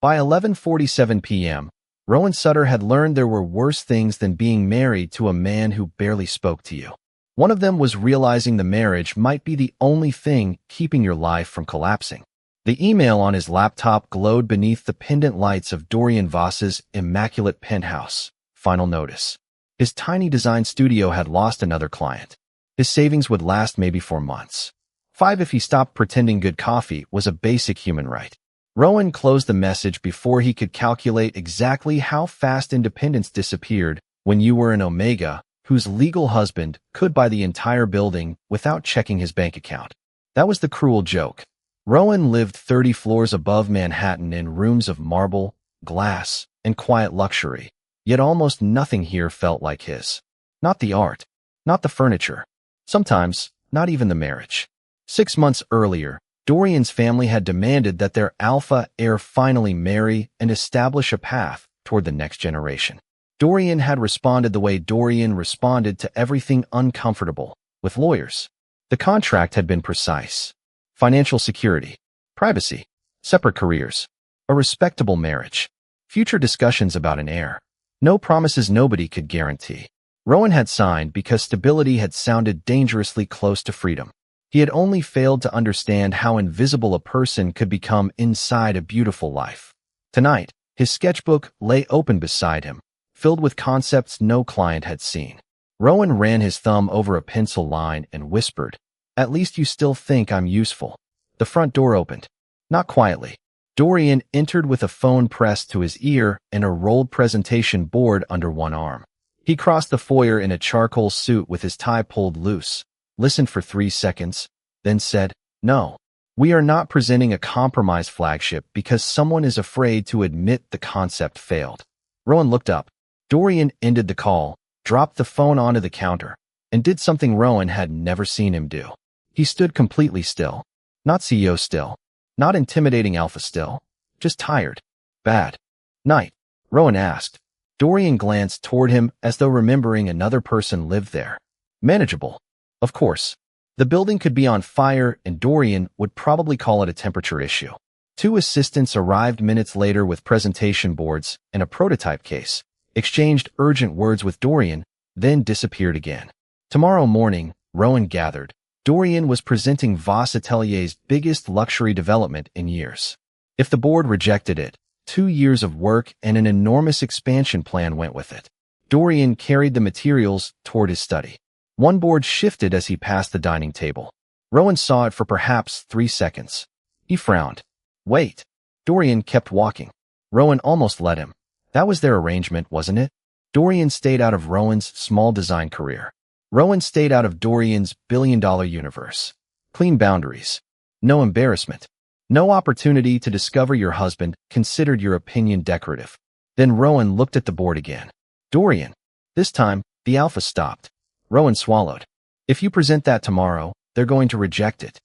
By 11:47 p.m., Rowan Sutter had learned there were worse things than being married to a man who barely spoke to you. One of them was realizing the marriage might be the only thing keeping your life from collapsing. The email on his laptop glowed beneath the pendant lights of Dorian Voss's immaculate penthouse. Final notice. His tiny design studio had lost another client. His savings would last maybe 4 months. 5 if he stopped pretending good coffee was a basic human right. Rowan closed the message before he could calculate exactly how fast independence disappeared when you were an Omega, whose legal husband could buy the entire building without checking his bank account. That was the cruel joke. Rowan lived 30 floors above Manhattan in rooms of marble, glass, and quiet luxury, yet almost nothing here felt like his. Not the art, not the furniture, sometimes not even the marriage. 6 months earlier, Dorian's family had demanded that their alpha heir finally marry and establish a path toward the next generation. Dorian had responded the way Dorian responded to everything uncomfortable, with lawyers. The contract had been precise. Financial security, privacy, separate careers, a respectable marriage, future discussions about an heir. No promises nobody could guarantee. Rowan had signed because stability had sounded dangerously close to freedom. He had only failed to understand how invisible a person could become inside a beautiful life. Tonight, his sketchbook lay open beside him, filled with concepts no client had seen. Rowan ran his thumb over a pencil line and whispered, "At least you still think I'm useful." The front door opened. Not quietly. Dorian entered with a phone pressed to his ear and a rolled presentation board under one arm. He crossed the foyer in a charcoal suit with his tie pulled loose, listened for 3 seconds, then said, "No, we are not presenting a compromise flagship because someone is afraid to admit the concept failed." Rowan looked up. Dorian ended the call, dropped the phone onto the counter, and did something Rowan had never seen him do. He stood completely still. Not CEO still. Not intimidating alpha still. Just tired. "Bad night?" Rowan asked. Dorian glanced toward him as though remembering another person lived there. "Manageable. Of course. The building could be on fire and Dorian would probably call it a temperature issue." 2 assistants arrived minutes later with presentation boards and a prototype case, exchanged urgent words with Dorian, then disappeared again. Tomorrow morning, Rowan gathered, Dorian was presenting Voss Atelier's biggest luxury development in years. If the board rejected it, 2 years of work and an enormous expansion plan went with it. Dorian carried the materials toward his study. One board shifted as he passed the dining table. Rowan saw it for perhaps 3 seconds. He frowned. "Wait." Dorian kept walking. Rowan almost let him. That was their arrangement, wasn't it? Dorian stayed out of Rowan's small design career. Rowan stayed out of Dorian's billion-dollar universe. Clean boundaries. No embarrassment. No opportunity to discover your husband considered your opinion decorative. Then Rowan looked at the board again. "Dorian." This time, the alpha stopped. Rowan swallowed. "If you present that tomorrow, they're going to reject it."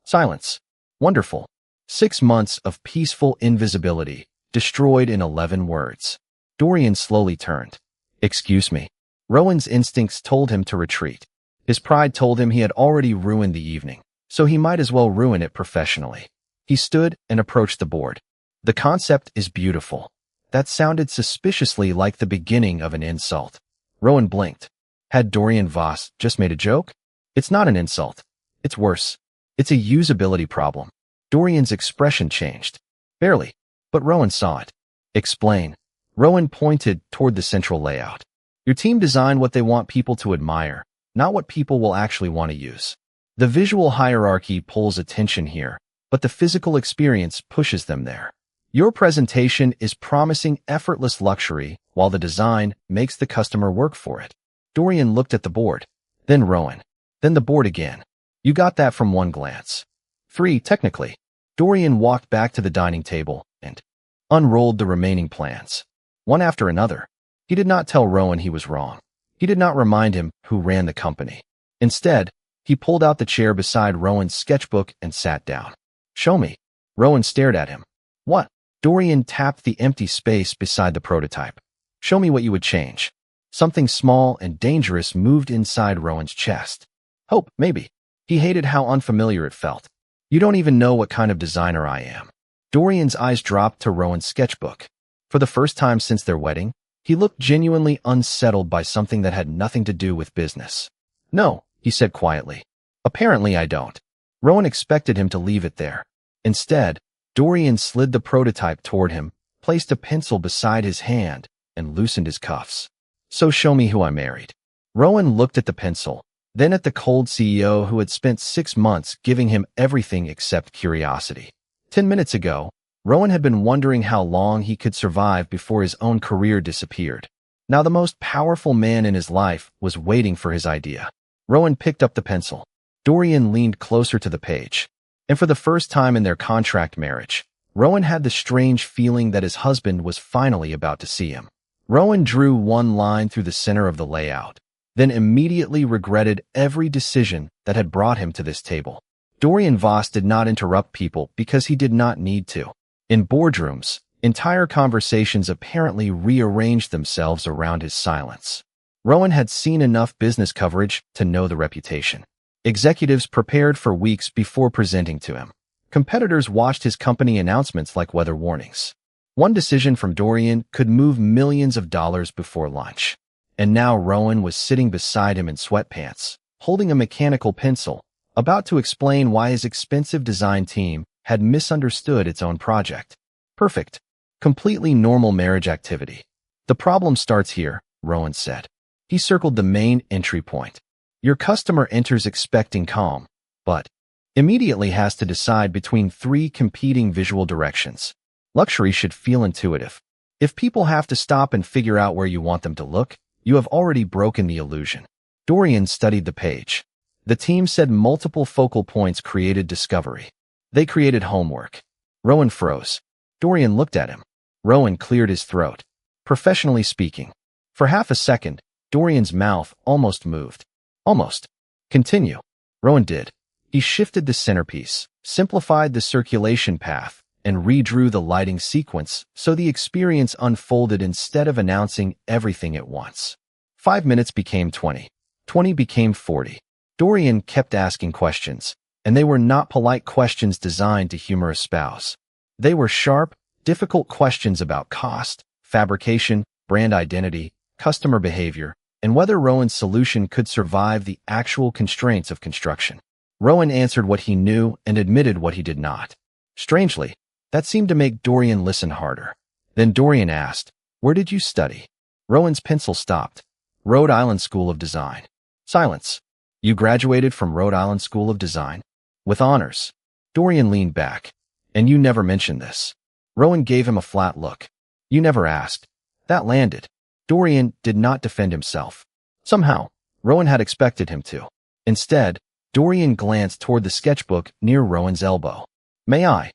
Silence. Wonderful. 6 months of peaceful invisibility, destroyed in 11 words. Dorian slowly turned. "Excuse me." Rowan's instincts told him to retreat. His pride told him he had already ruined the evening, so he might as well ruin it professionally. He stood and approached the board. "The concept is beautiful." That sounded suspiciously like the beginning of an insult. Rowan blinked. Had Dorian Voss just made a joke? It's not an insult. It's worse. It's a usability problem. Dorian's expression changed. Barely, but Rowan saw it. "Explain." Rowan pointed toward the central layout. "Your team designed what they want people to admire, not what people will actually want to use. The visual hierarchy pulls attention here, but the physical experience pushes them there. Your presentation is promising effortless luxury while the design makes the customer work for it." Dorian looked at the board, then Rowan, then the board again. "You got that from one glance." 3, technically. Dorian walked back to the dining table and unrolled the remaining plans. One after another. He did not tell Rowan he was wrong. He did not remind him who ran the company. Instead, he pulled out the chair beside Rowan's sketchbook and sat down. "Show me." Rowan stared at him. "What?" Dorian tapped the empty space beside the prototype. "Show me what you would change." Something small and dangerous moved inside Rowan's chest. Hope, maybe. He hated how unfamiliar it felt. "You don't even know what kind of designer I am." Dorian's eyes dropped to Rowan's sketchbook. For the first time since their wedding, he looked genuinely unsettled by something that had nothing to do with business. "No," he said quietly. "Apparently I don't." Rowan expected him to leave it there. Instead, Dorian slid the prototype toward him, placed a pencil beside his hand, and loosened his cuffs. "So show me who I married." Rowan looked at the pencil, then at the cold CEO who had spent 6 months giving him everything except curiosity. 10 minutes ago, Rowan had been wondering how long he could survive before his own career disappeared. Now the most powerful man in his life was waiting for his idea. Rowan picked up the pencil. Dorian leaned closer to the page. And for the first time in their contract marriage, Rowan had the strange feeling that his husband was finally about to see him. Rowan drew one line through the center of the layout, then immediately regretted every decision that had brought him to this table. Dorian Voss did not interrupt people because he did not need to. In boardrooms, entire conversations apparently rearranged themselves around his silence. Rowan had seen enough business coverage to know the reputation. Executives prepared for weeks before presenting to him. Competitors watched his company announcements like weather warnings. One decision from Dorian could move millions of dollars before lunch. And now Rowan was sitting beside him in sweatpants, holding a mechanical pencil, about to explain why his expensive design team had misunderstood its own project. Perfect. Completely normal marriage activity. "The problem starts here," Rowan said. He circled the main entry point. "Your customer enters expecting calm, but immediately has to decide between 3 competing visual directions. Luxury should feel intuitive. If people have to stop and figure out where you want them to look, you have already broken the illusion." Dorian studied the page. The team said multiple focal points created discovery. They created homework. Rowan froze. Dorian looked at him. Rowan cleared his throat. "Professionally speaking." For half a second, Dorian's mouth almost moved. "Almost." "Continue." Rowan did. He shifted the centerpiece, simplified the circulation path, and redrew the lighting sequence so the experience unfolded instead of announcing everything at once. 5 minutes became 20. 20 became 40. Dorian kept asking questions, and they were not polite questions designed to humor a spouse. They were sharp, difficult questions about cost, fabrication, brand identity, customer behavior, and whether Rowan's solution could survive the actual constraints of construction. Rowan answered what he knew and admitted what he did not. Strangely, that seemed to make Dorian listen harder. Then Dorian asked, "Where did you study?" Rowan's pencil stopped. "Rhode Island School of Design." Silence. "You graduated from Rhode Island School of Design?" "With honors." Dorian leaned back. "And you never mentioned this." Rowan gave him a flat look. "You never asked." That landed. Dorian did not defend himself. Somehow, Rowan had expected him to. Instead, Dorian glanced toward the sketchbook near Rowan's elbow. "May I?"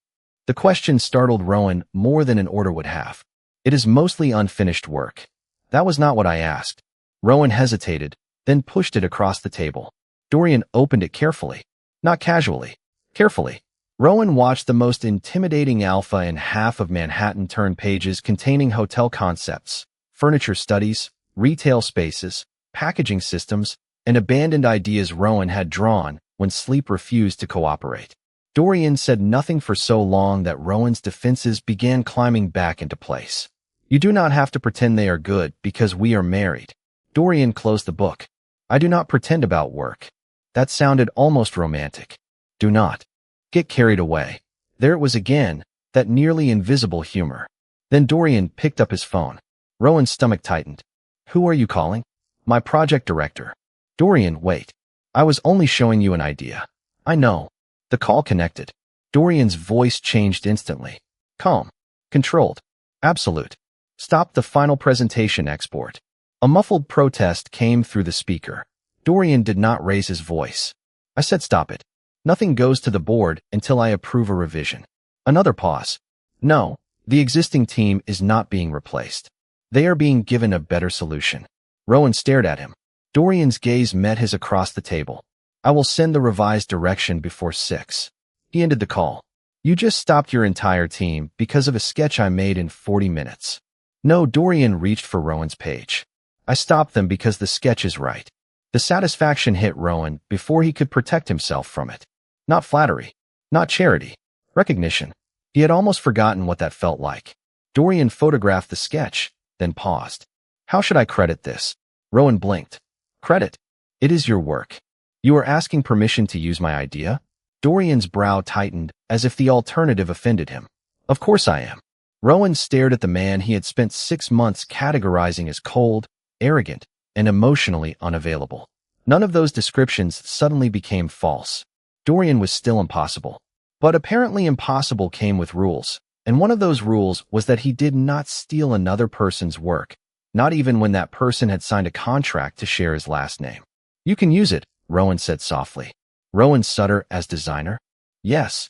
The question startled Rowan more than an order would have. "It is mostly unfinished work." "That was not what I asked." Rowan hesitated, then pushed it across the table. Dorian opened it carefully. Not casually. Carefully. Rowan watched the most intimidating alpha in half of Manhattan turn pages containing hotel concepts, furniture studies, retail spaces, packaging systems, and abandoned ideas Rowan had drawn when sleep refused to cooperate. Dorian said nothing for so long that Rowan's defenses began climbing back into place. "You do not have to pretend they are good because we are married." Dorian closed the book. "I do not pretend about work." That sounded almost romantic. "Do not get carried away." There it was again, that nearly invisible humor. Then Dorian picked up his phone. Rowan's stomach tightened. "Who are you calling?" "My project director." "Dorian, wait. I was only showing you an idea." "I know." The call connected. Dorian's voice changed instantly. Calm. Controlled. Absolute. "Stop the final presentation export." A muffled protest came through the speaker. Dorian did not raise his voice. "I said stop it. Nothing goes to the board until I approve a revision." Another pause. "No, the existing team is not being replaced. They are being given a better solution." Rowan stared at him. Dorian's gaze met his across the table. "I will send the revised direction before 6. He ended the call. "You just stopped your entire team because of a sketch I made in 40 minutes. "No," Dorian reached for Rowan's page. "I stopped them because the sketch is right." The satisfaction hit Rowan before he could protect himself from it. Not flattery. Not charity. Recognition. He had almost forgotten what that felt like. Dorian photographed the sketch, then paused. How should I credit this? Rowan blinked. Credit? It is your work. You are asking permission to use my idea? Dorian's brow tightened, as if the alternative offended him. Of course I am. Rowan stared at the man he had spent 6 months categorizing as cold, arrogant, and emotionally unavailable. None of those descriptions suddenly became false. Dorian was still impossible. But apparently impossible came with rules, and one of those rules was that he did not steal another person's work, not even when that person had signed a contract to share his last name. You can use it, Rowan said softly. Rowan Sutter as designer? Yes.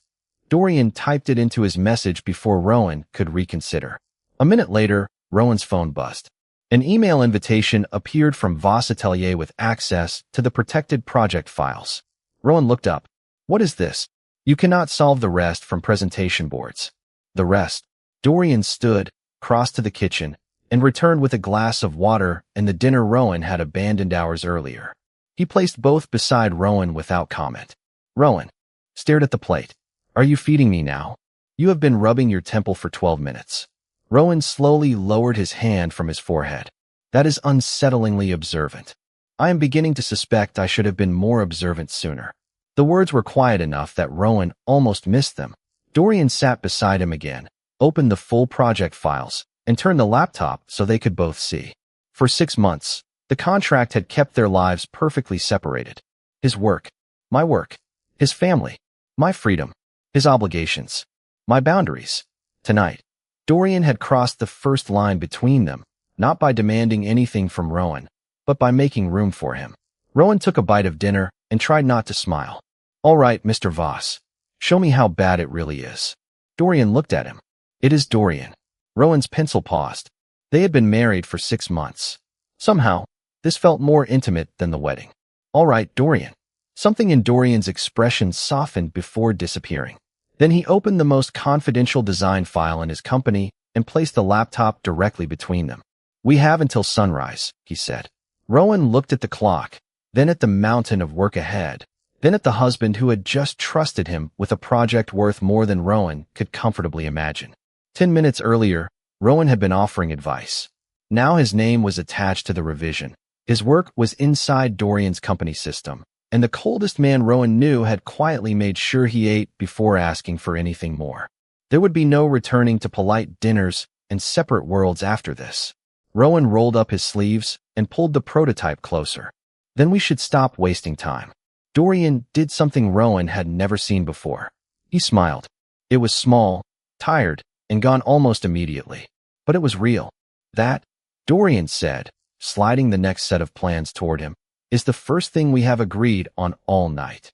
Dorian typed it into his message before Rowan could reconsider. A minute later, Rowan's phone buzzed. An email invitation appeared from Voss Atelier with access to the protected project files. Rowan looked up. What is this? You cannot solve the rest from presentation boards. The rest. Dorian stood, crossed to the kitchen, and returned with a glass of water and the dinner Rowan had abandoned hours earlier. He placed both beside Rowan without comment. Rowan stared at the plate. Are you feeding me now? You have been rubbing your temple for 12 minutes. Rowan slowly lowered his hand from his forehead. That is unsettlingly observant. I am beginning to suspect I should have been more observant sooner. The words were quiet enough that Rowan almost missed them. Dorian sat beside him again, opened the full project files, and turned the laptop so they could both see. For 6 months, the contract had kept their lives perfectly separated. His work, my work. His family, my freedom. His obligations, my boundaries. Tonight, Dorian had crossed the first line between them, not by demanding anything from Rowan, but by making room for him. Rowan took a bite of dinner and tried not to smile. All right, Mr. Voss. Show me how bad it really is. Dorian looked at him. It is Dorian. Rowan's pencil paused. They had been married for 6 months. Somehow, this felt more intimate than the wedding. All right, Dorian. Something in Dorian's expression softened before disappearing. Then he opened the most confidential design file in his company and placed the laptop directly between them. We have until sunrise, he said. Rowan looked at the clock, then at the mountain of work ahead, then at the husband who had just trusted him with a project worth more than Rowan could comfortably imagine. 10 minutes earlier, Rowan had been offering advice. Now his name was attached to the revision. His work was inside Dorian's company system, and the coldest man Rowan knew had quietly made sure he ate before asking for anything more. There would be no returning to polite dinners and separate worlds after this. Rowan rolled up his sleeves and pulled the prototype closer. Then we should stop wasting time. Dorian did something Rowan had never seen before. He smiled. It was small, tired, and gone almost immediately. But it was real. That, Dorian said, sliding the next set of plans toward him, is the first thing we have agreed on all night.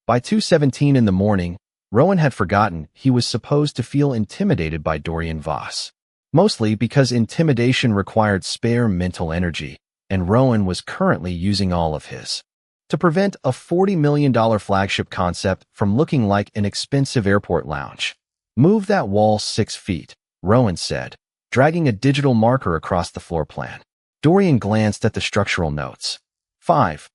By 2:17 in the morning, Rowan had forgotten he was supposed to feel intimidated by Dorian Voss. Mostly because intimidation required spare mental energy, and Rowan was currently using all of his. To prevent a $40 million flagship concept from looking like an expensive airport lounge. Move that wall 6 feet, Rowan said, dragging a digital marker across the floor plan. Dorian glanced at the structural notes. 5,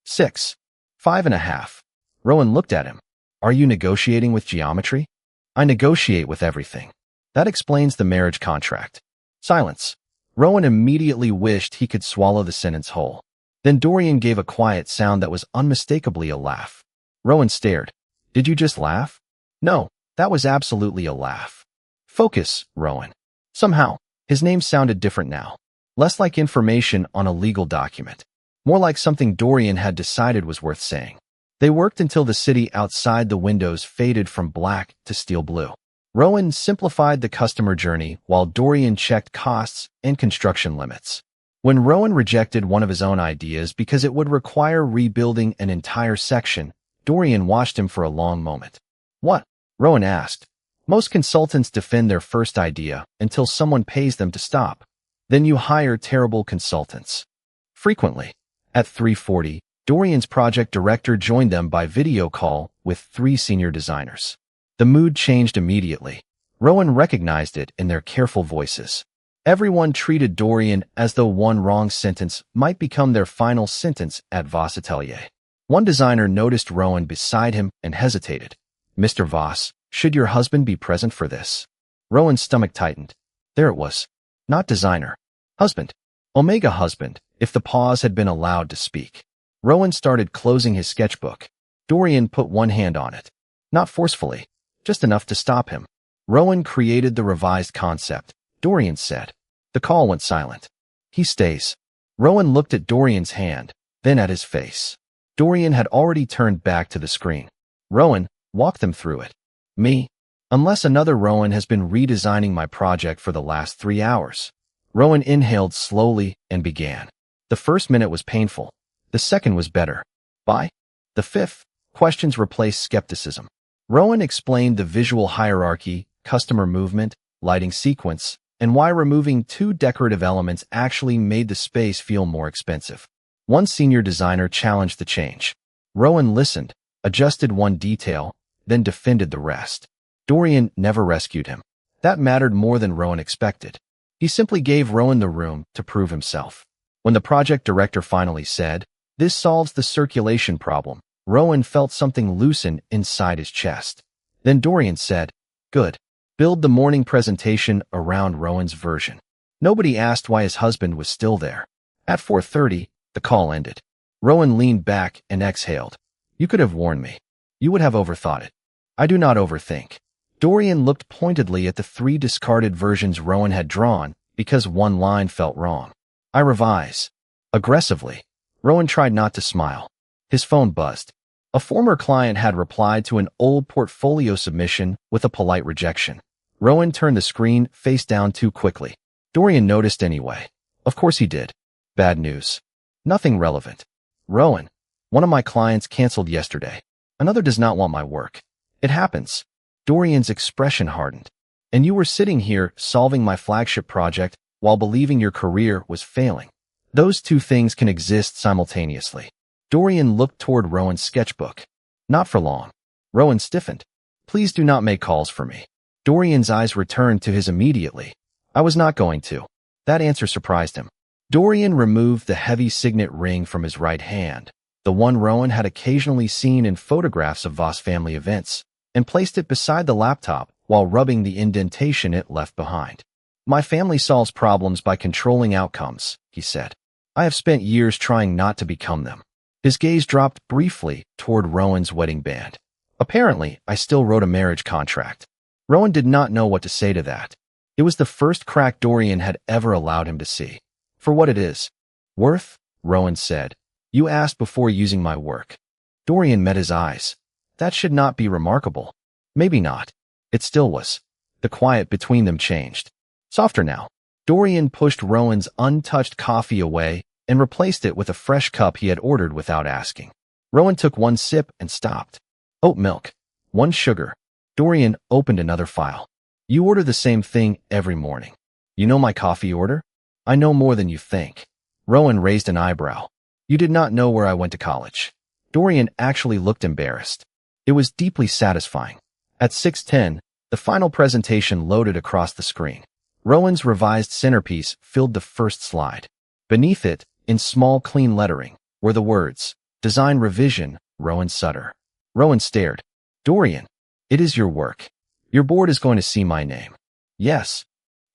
6, 5.5. Rowan looked at him. Are you negotiating with geometry? I negotiate with everything. That explains the marriage contract. Silence. Rowan immediately wished he could swallow the sentence whole. Then Dorian gave a quiet sound that was unmistakably a laugh. Rowan stared. Did you just laugh? No, that was absolutely a laugh. Focus, Rowan. Somehow, his name sounded different now. Less like information on a legal document. More like something Dorian had decided was worth saying. They worked until the city outside the windows faded from black to steel blue. Rowan simplified the customer journey while Dorian checked costs and construction limits. When Rowan rejected one of his own ideas because it would require rebuilding an entire section, Dorian watched him for a long moment. What? Rowan asked. Most consultants defend their first idea until someone pays them to stop. Then you hire terrible consultants. Frequently. At 3:40, Dorian's project director joined them by video call with 3 senior designers. The mood changed immediately. Rowan recognized it in their careful voices. Everyone treated Dorian as though one wrong sentence might become their final sentence at Voss Atelier. One designer noticed Rowan beside him and hesitated. Mr. Voss, Should your husband be present for this? Rowan's stomach tightened. There it was. Not designer. Husband. Omega husband, if the pause had been allowed to speak. Rowan started closing his sketchbook. Dorian put one hand on it. Not forcefully, just enough to stop him. Rowan created the revised concept, Dorian said. The call went silent. He stays. Rowan looked at Dorian's hand, then at his face. Dorian had already turned back to the screen. Rowan, walk them through it. Me? Unless another Rowan has been redesigning my project for the last 3 hours. Rowan inhaled slowly and began. The first minute was painful. The second was better. By the fifth, questions replaced skepticism. Rowan explained the visual hierarchy, customer movement, lighting sequence, and why removing 2 decorative elements actually made the space feel more expensive. One senior designer challenged the change. Rowan listened, adjusted one detail, then defended the rest. Dorian never rescued him. That mattered more than Rowan expected. He simply gave Rowan the room to prove himself. When the project director finally said, "This solves the circulation problem," Rowan felt something loosen inside his chest. Then Dorian said, "Good. Build the morning presentation around Rowan's version." Nobody asked why his husband was still there. At 4:30, the call ended. Rowan leaned back and exhaled. "You could have warned me. You would have overthought it." "I do not overthink." Dorian looked pointedly at the 3 discarded versions Rowan had drawn because one line felt wrong. "I revise." Aggressively. Rowan tried not to smile. His phone buzzed. A former client had replied to an old portfolio submission with a polite rejection. Rowan turned the screen face down too quickly. Dorian noticed anyway. Of course he did. Bad news. Nothing relevant. "Rowan, one of my clients canceled yesterday. Another does not want my work. It happens." Dorian's expression hardened. "And you were sitting here solving my flagship project while believing your career was failing. Those 2 things can exist simultaneously." Dorian looked toward Rowan's sketchbook. "Not for long." Rowan stiffened. "Please do not make calls for me." Dorian's eyes returned to his immediately. "I was not going to." That answer surprised him. Dorian removed the heavy signet ring from his right hand, the one Rowan had occasionally seen in photographs of Voss family events, and placed it beside the laptop while rubbing the indentation it left behind. "My family solves problems by controlling outcomes," he said. "I have spent years trying not to become them." His gaze dropped briefly toward Rowan's wedding band. "Apparently, I still wrote a marriage contract." Rowan did not know what to say to that. It was the first crack Dorian had ever allowed him to see. "For what it is." "Worth," Rowan said. "You asked before using my work." Dorian met his eyes. That should not be remarkable. Maybe not. It still was. The quiet between them changed. Softer now. Dorian pushed Rowan's untouched coffee away and replaced it with a fresh cup he had ordered without asking. Rowan took one sip and stopped. "Oat milk. 1 sugar." Dorian opened another file. "You order the same thing every morning. You know my coffee order?" "I know more than you think." Rowan raised an eyebrow. "You did not know where I went to college." Dorian actually looked embarrassed. It was deeply satisfying. At 6:10, the final presentation loaded across the screen. Rowan's revised centerpiece filled the first slide. Beneath it, in small clean lettering, were the words, "Design Revision, Rowan Sutter." Rowan stared. "Dorian, it is your work. Your board is going to see my name." "Yes.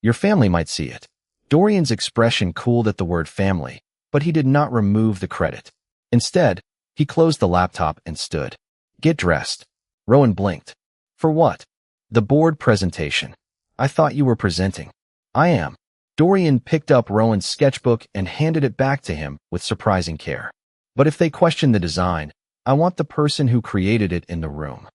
Your family might see it." Dorian's expression cooled at the word family, but he did not remove the credit. Instead, he closed the laptop and stood. "Get dressed." Rowan blinked. "For what?" "The board presentation." "I thought you were presenting." "I am." Dorian picked up Rowan's sketchbook and handed it back to him with surprising care. "But if they question the design, I want the person who created it in the room."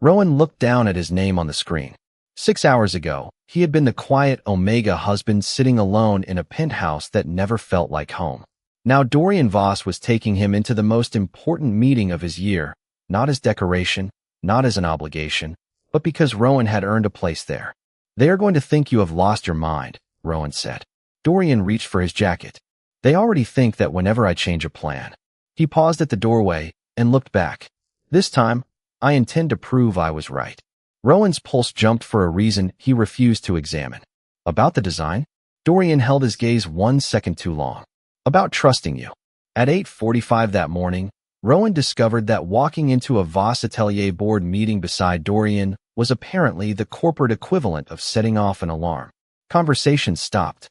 Rowan looked down at his name on the screen. 6 hours ago, he had been the quiet Omega husband sitting alone in a penthouse that never felt like home. Now Dorian Voss was taking him into the most important meeting of his year, not as decoration, not as an obligation, but because Rowan had earned a place there. "They are going to think you have lost your mind," Rowan said. Dorian reached for his jacket. "They already think that whenever I change a plan." He paused at the doorway and looked back. "This time, I intend to prove I was right." Rowan's pulse jumped for a reason he refused to examine. "About the design?" Dorian held his gaze 1 second too long. "About trusting you." At 8:45 that morning, Rowan discovered that walking into a Voss Atelier board meeting beside Dorian was apparently the corporate equivalent of setting off an alarm. Conversation stopped.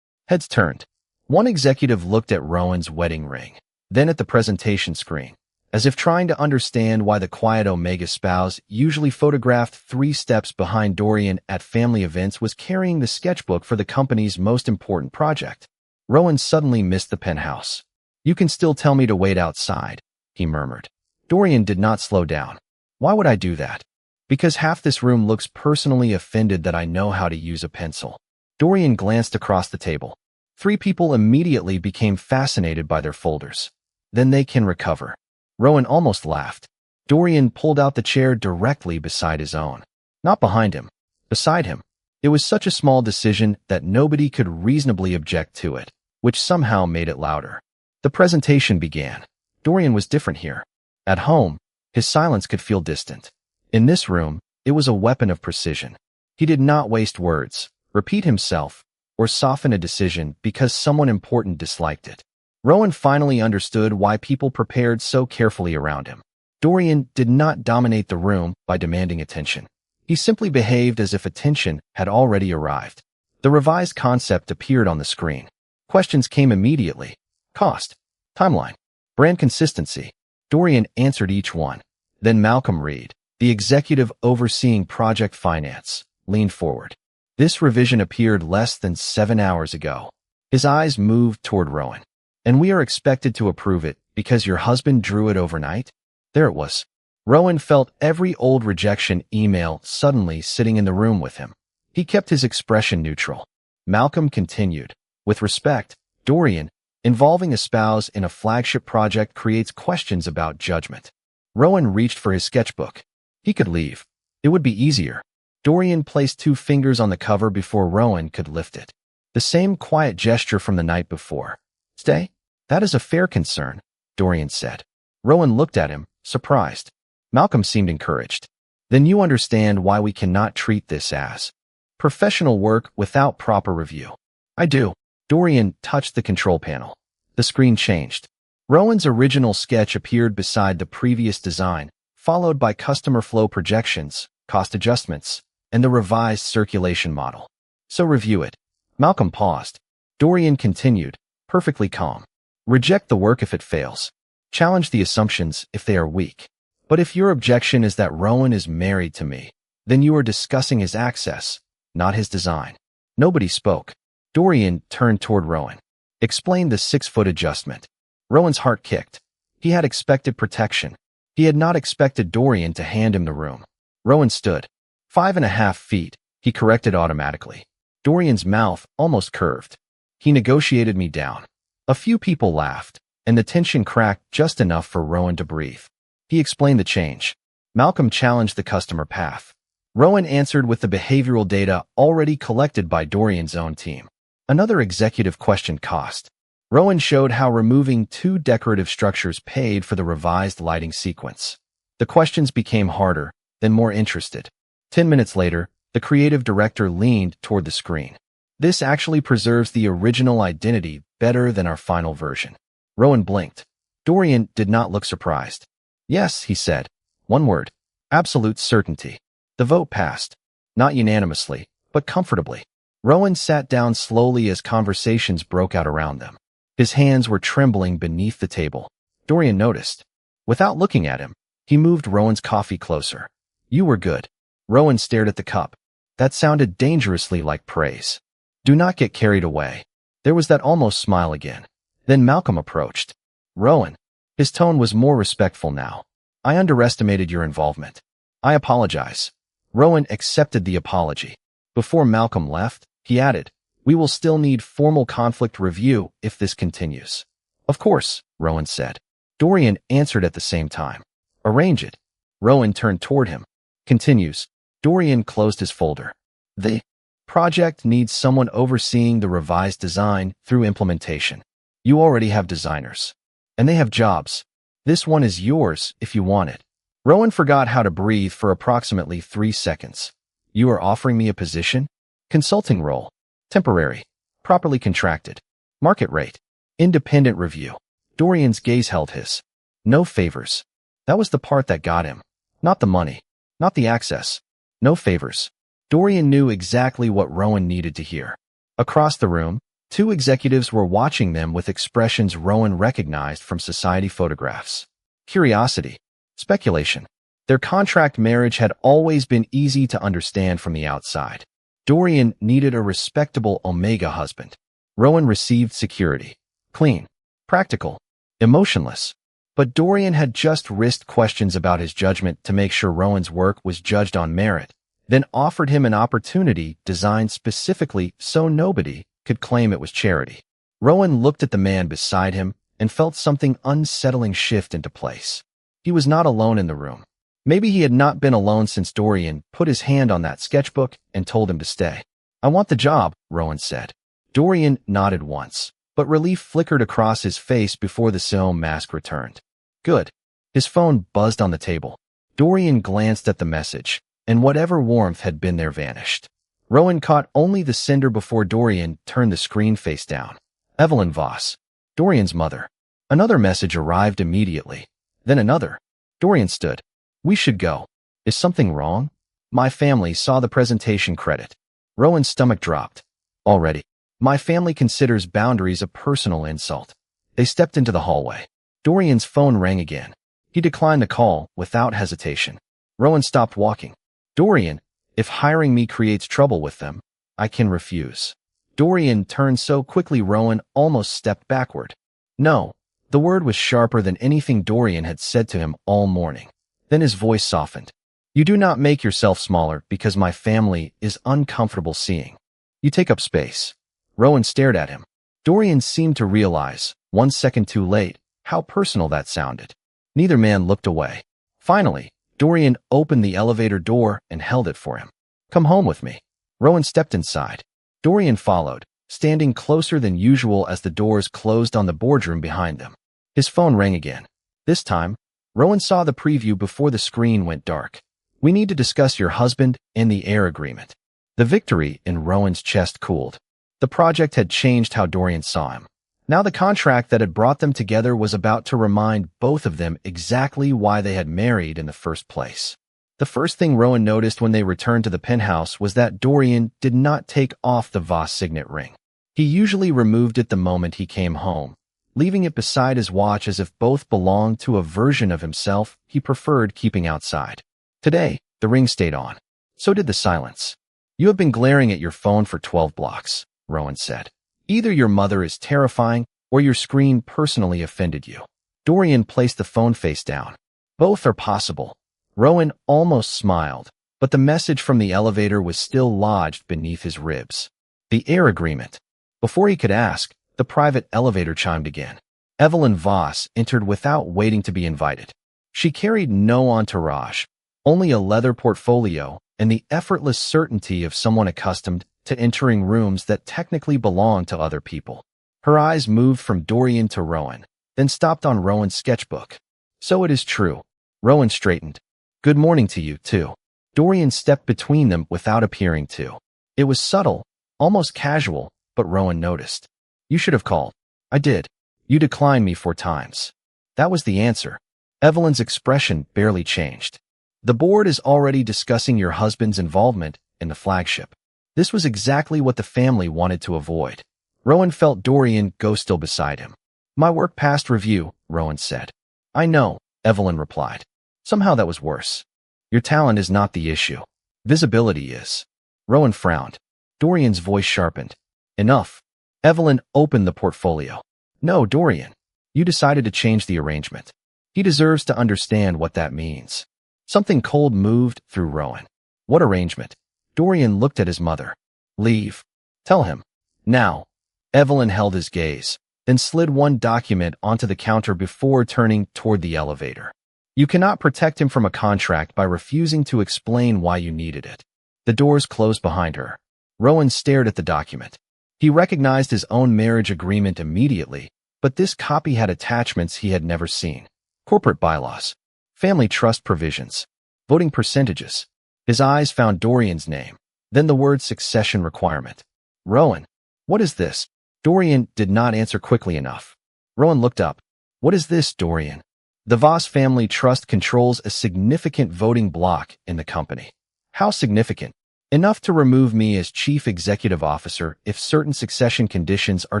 Heads turned. One executive looked at Rowan's wedding ring, then at the presentation screen, as if trying to understand why the quiet Omega spouse, usually photographed 3 steps behind Dorian at family events, was carrying the sketchbook for the company's most important project. Rowan suddenly missed the penthouse. "You can still tell me to wait outside," he murmured. Dorian did not slow down. "Why would I do that?" "Because half this room looks personally offended that I know how to use a pencil." Dorian glanced across the table. 3 people immediately became fascinated by their folders. "Then they can recover." Rowan almost laughed. Dorian pulled out the chair directly beside his own. Not behind him, beside him. It was such a small decision that nobody could reasonably object to it, which somehow made it louder. The presentation began. Dorian was different here. At home, his silence could feel distant. In this room, it was a weapon of precision. He did not waste words, repeat himself, or soften a decision because someone important disliked it. Rowan finally understood why people prepared so carefully around him. Dorian did not dominate the room by demanding attention. He simply behaved as if attention had already arrived. The revised concept appeared on the screen. Questions came immediately. Cost, timeline, brand consistency. Dorian answered each one. Then Malcolm Reed, the executive overseeing project finance, leaned forward. "This revision appeared less than 7 hours ago." His eyes moved toward Rowan. "And we are expected to approve it because your husband drew it overnight?" There it was. Rowan felt every old rejection email suddenly sitting in the room with him. He kept his expression neutral. Malcolm continued. "With respect, Dorian, involving a spouse in a flagship project creates questions about judgment." Rowan reached for his sketchbook. He could leave. It would be easier. Dorian placed 2 fingers on the cover before Rowan could lift it. The same quiet gesture from the night before. "Stay? That is a fair concern," Dorian said. Rowan looked at him, surprised. Malcolm seemed encouraged. "Then you understand why we cannot treat this as professional work without proper review." "I do." Dorian touched the control panel. The screen changed. Rowan's original sketch appeared beside the previous design, followed by customer flow projections, cost adjustments, and the revised circulation model. "So review it." Malcolm paused. Dorian continued, perfectly calm. "Reject the work if it fails. Challenge the assumptions if they are weak. But if your objection is that Rowan is married to me, then you are discussing his access, not his design." Nobody spoke. Dorian turned toward Rowan. "Explain the 6-foot adjustment." Rowan's heart kicked. He had expected protection. He had not expected Dorian to hand him the room. Rowan stood. 5.5 feet, he corrected automatically. Dorian's mouth almost curved. "He negotiated me down." A few people laughed, and the tension cracked just enough for Rowan to breathe. He explained the change. Malcolm challenged the customer path. Rowan answered with the behavioral data already collected by Dorian's own team. Another executive questioned cost. Rowan showed how removing 2 decorative structures paid for the revised lighting sequence. The questions became harder, then more interested. 10 minutes later, the creative director leaned toward the screen. "This actually preserves the original identity better than our final version." Rowan blinked. Dorian did not look surprised. "Yes," he said. "One word. Absolute certainty." The vote passed. Not unanimously, but comfortably. Rowan sat down slowly as conversations broke out around them. His hands were trembling beneath the table. Dorian noticed. Without looking at him, he moved Rowan's coffee closer. "You were good." Rowan stared at the cup. That sounded dangerously like praise. "Do not get carried away." There was that almost smile again. Then Malcolm approached. "Rowan." His tone was more respectful now. "I underestimated your involvement. I apologize." Rowan accepted the apology. Before Malcolm left, he added, "We will still need formal conflict review if this continues." "Of course," Rowan said. Dorian answered at the same time. "Arrange it." Rowan turned toward him. Continues. Dorian closed his folder. "The project needs someone overseeing the revised design through implementation. You already have designers. And they have jobs. This one is yours if you want it." Rowan forgot how to breathe for approximately 3 seconds. "You are offering me a position?" "Consulting role. Temporary. Properly contracted. Market rate. Independent review." Dorian's gaze held his. "No favors." That was the part that got him. Not the money. Not the access. No favors. Dorian knew exactly what Rowan needed to hear. Across the room, two executives were watching them with expressions Rowan recognized from society photographs. Curiosity. Speculation. Their contract marriage had always been easy to understand from the outside. Dorian needed a respectable Omega husband. Rowan received security. Clean. Practical. Emotionless. But Dorian had just risked questions about his judgment to make sure Rowan's work was judged on merit, then offered him an opportunity designed specifically so nobody could claim it was charity. Rowan looked at the man beside him and felt something unsettling shift into place. He was not alone in the room. Maybe he had not been alone since Dorian put his hand on that sketchbook and told him to stay. "I want the job," Rowan said. Dorian nodded once, but relief flickered across his face before the Somme mask returned. Good. His phone buzzed on the table. Dorian glanced at the message, and whatever warmth had been there vanished. Rowan caught only the sender before Dorian turned the screen face down. Evelyn Voss, Dorian's mother. Another message arrived immediately. Then another. Dorian stood. "We should go. Is something wrong?" "My family saw the presentation credit." Rowan's stomach dropped. "Already. My family considers boundaries a personal insult." They stepped into the hallway. Dorian's phone rang again. He declined the call without hesitation. Rowan stopped walking. "Dorian, if hiring me creates trouble with them, I can refuse." Dorian turned so quickly Rowan almost stepped backward. "No." The word was sharper than anything Dorian had said to him all morning. Then his voice softened. "You do not make yourself smaller because my family is uncomfortable seeing. You take up space." Rowan stared at him. Dorian seemed to realize, 1 second too late, how personal that sounded. Neither man looked away. Finally, Dorian opened the elevator door and held it for him. "Come home with me." Rowan stepped inside. Dorian followed, standing closer than usual as the doors closed on the boardroom behind them. His phone rang again. This time, Rowan saw the preview before the screen went dark. "We need to discuss your husband and the heir agreement." The victory in Rowan's chest cooled. The project had changed how Dorian saw him. Now the contract that had brought them together was about to remind both of them exactly why they had married in the first place. The first thing Rowan noticed when they returned to the penthouse was that Dorian did not take off the Voss signet ring. He usually removed it the moment he came home, leaving it beside his watch as if both belonged to a version of himself he preferred keeping outside. Today, the ring stayed on. So did the silence. "You have been glaring at your phone for 12 blocks, Rowan said. "Either your mother is terrifying or your screen personally offended you." Dorian placed the phone face down. "Both are possible." Rowan almost smiled, but the message from the elevator was still lodged beneath his ribs. The heir agreement. Before he could ask, the private elevator chimed again. Evelyn Voss entered without waiting to be invited. She carried no entourage, only a leather portfolio and the effortless certainty of someone accustomed to entering rooms that technically belonged to other people. Her eyes moved from Dorian to Rowan, then stopped on Rowan's sketchbook. "So it is true." Rowan straightened. "Good morning to you, too." Dorian stepped between them without appearing to. It was subtle, almost casual, but Rowan noticed. "You should have called." "I did. You declined me 4 times. That was the answer." Evelyn's expression barely changed. "The board is already discussing your husband's involvement in the flagship." This was exactly what the family wanted to avoid. Rowan felt Dorian go still beside him. "My work passed review," Rowan said. "I know," Evelyn replied. Somehow that was worse. "Your talent is not the issue. Visibility is." Rowan frowned. Dorian's voice sharpened. "Enough." Evelyn opened the portfolio. "No, Dorian. You decided to change the arrangement. He deserves to understand what that means." Something cold moved through Rowan. "What arrangement?" Dorian looked at his mother. "Leave. Tell him. Now." Evelyn held his gaze, then slid one document onto the counter before turning toward the elevator. "You cannot protect him from a contract by refusing to explain why you needed it." The doors closed behind her. Rowan stared at the document. He recognized his own marriage agreement immediately, but this copy had attachments he had never seen. Corporate bylaws, family trust provisions, voting percentages. His eyes found Dorian's name, then the word succession requirement. "Rowan, what is this?" Dorian did not answer quickly enough. Rowan looked up. "What is this, Dorian?" "The Voss family trust controls a significant voting bloc in the company. How significant? Enough to remove me as chief executive officer if certain succession conditions are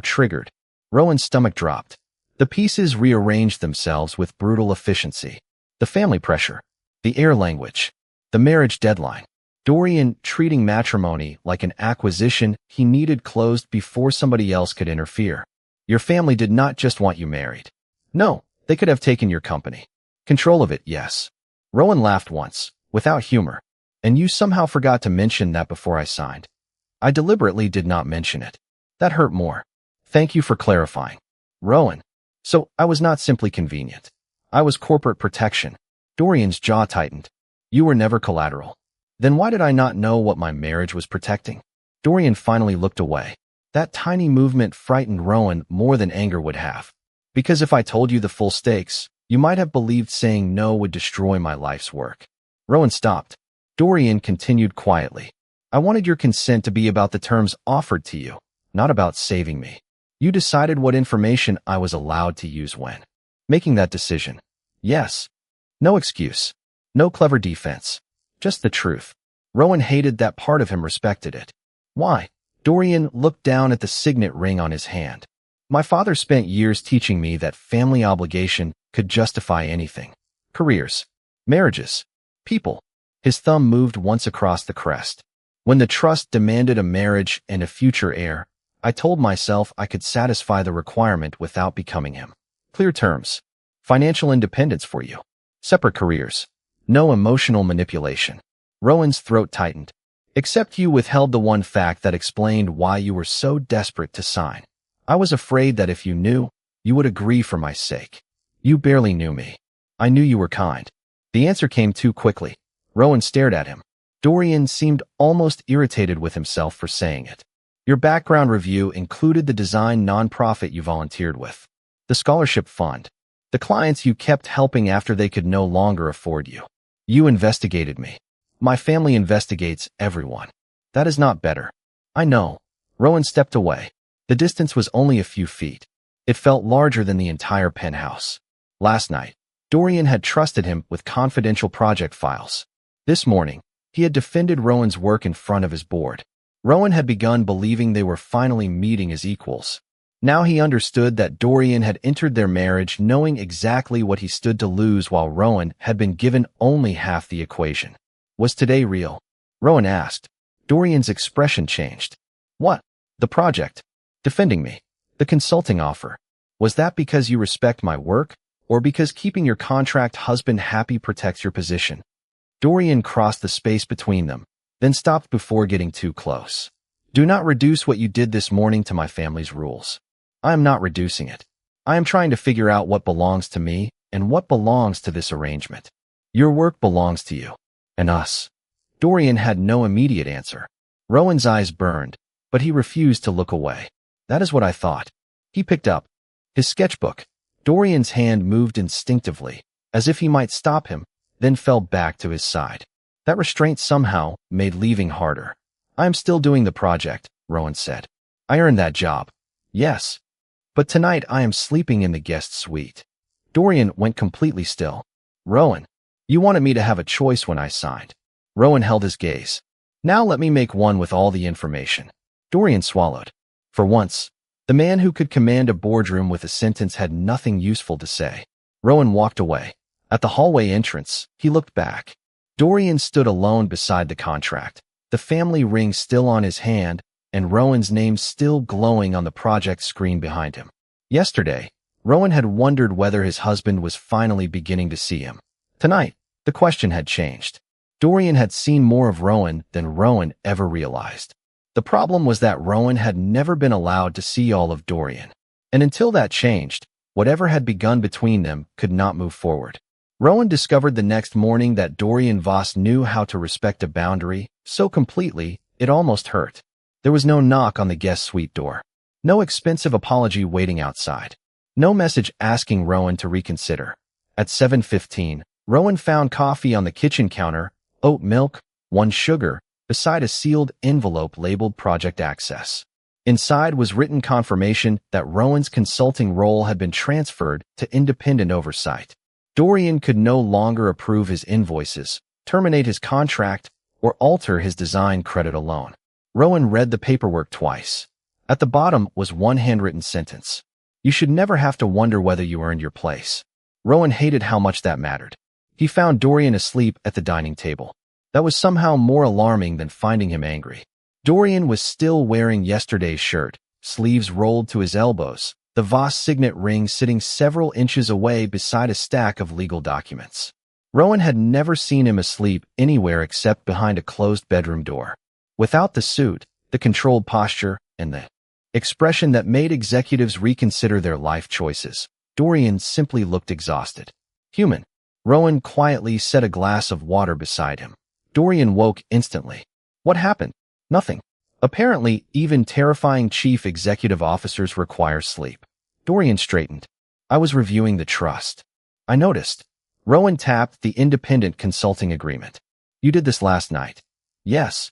triggered. Rowan's stomach dropped. The pieces rearranged themselves with brutal efficiency. The family pressure, the heir language, the marriage deadline. Dorian treating matrimony like an acquisition he needed closed before somebody else could interfere. Your family did not just want you married. No, they could have taken your company. Control of it, yes. Rowan laughed once, without humor. And you somehow forgot to mention that before I signed. I deliberately did not mention it. That hurt more. Thank you for clarifying. Rowan. So, I was not simply convenient. I was corporate protection. Dorian's jaw tightened. You were never collateral. Then why did I not know what my marriage was protecting? Dorian finally looked away. That tiny movement frightened Rowan more than anger would have. Because if I told you the full stakes, you might have believed saying no would destroy my life's work. Rowan stopped. Dorian continued quietly. I wanted your consent to be about the terms offered to you, not about saving me. You decided what information I was allowed to use when making that decision. Yes. No excuse. No clever defense. Just the truth. Rowan hated that part of him respected it. Why? Dorian looked down at the signet ring on his hand. My father spent years teaching me that family obligation could justify anything. Careers. Marriages. People. His thumb moved once across the crest. When the trust demanded a marriage and a future heir, I told myself I could satisfy the requirement without becoming him. Clear terms. Financial independence for you. Separate careers. No emotional manipulation. Rowan's throat tightened. Except you withheld the one fact that explained why you were so desperate to sign. I was afraid that if you knew, you would agree for my sake. You barely knew me. I knew you were kind. The answer came too quickly. Rowan stared at him. Dorian seemed almost irritated with himself for saying it. Your background review included the design nonprofit you volunteered with, the scholarship fund, the clients you kept helping after they could no longer afford you. You investigated me. My family investigates everyone. That is not better. I know. Rowan stepped away. The distance was only a few feet. It felt larger than the entire penthouse. Last night, Dorian had trusted him with confidential project files. This morning, he had defended Rowan's work in front of his board. Rowan had begun believing they were finally meeting as equals. Now he understood that Dorian had entered their marriage knowing exactly what he stood to lose while Rowan had been given only half the equation. Was today real? Rowan asked. Dorian's expression changed. What? The project. Defending me. The consulting offer. Was that because you respect my work, or because keeping your contract husband happy protects your position? Dorian crossed the space between them, then stopped before getting too close. Do not reduce what you did this morning to my family's rules. I am not reducing it. I am trying to figure out what belongs to me and what belongs to this arrangement. Your work belongs to you. And us. Dorian had no immediate answer. Rowan's eyes burned, but he refused to look away. That is what I thought. He picked up his sketchbook. Dorian's hand moved instinctively, as if he might stop him, then fell back to his side. That restraint somehow made leaving harder. I am still doing the project, Rowan said. I earned that job. Yes. But tonight I am sleeping in the guest suite. Dorian went completely still. Rowan, you wanted me to have a choice when I signed. Rowan held his gaze. Now let me make one with all the information. Dorian swallowed. For once, the man who could command a boardroom with a sentence had nothing useful to say. Rowan walked away. At the hallway entrance, he looked back. Dorian stood alone beside the contract, the family ring still on his hand, and Rowan's name still glowing on the project screen behind him. Yesterday, Rowan had wondered whether his husband was finally beginning to see him. Tonight, the question had changed. Dorian had seen more of Rowan than Rowan ever realized. The problem was that Rowan had never been allowed to see all of Dorian. And until that changed, whatever had begun between them could not move forward. Rowan discovered the next morning that Dorian Voss knew how to respect a boundary so completely it almost hurt. There was no knock on the guest suite door. No expensive apology waiting outside. No message asking Rowan to reconsider. At 7:15, Rowan found coffee on the kitchen counter, oat milk, 1 sugar, beside a sealed envelope labeled Project Access. Inside was written confirmation that Rowan's consulting role had been transferred to independent oversight. Dorian could no longer approve his invoices, terminate his contract, or alter his design credit alone. Rowan read the paperwork twice. At the bottom was one handwritten sentence. You should never have to wonder whether you earned your place. Rowan hated how much that mattered. He found Dorian asleep at the dining table. That was somehow more alarming than finding him angry. Dorian was still wearing yesterday's shirt, sleeves rolled to his elbows, the Voss signet ring sitting several inches away beside a stack of legal documents. Rowan had never seen him asleep anywhere except behind a closed bedroom door. Without the suit, the controlled posture, and the expression that made executives reconsider their life choices, Dorian simply looked exhausted. Human. Rowan quietly set a glass of water beside him. Dorian woke instantly. What happened? Nothing. Apparently, even terrifying chief executive officers require sleep. Dorian straightened. I was reviewing the trust. I noticed. Rowan tapped the independent consulting agreement. You did this last night. Yes.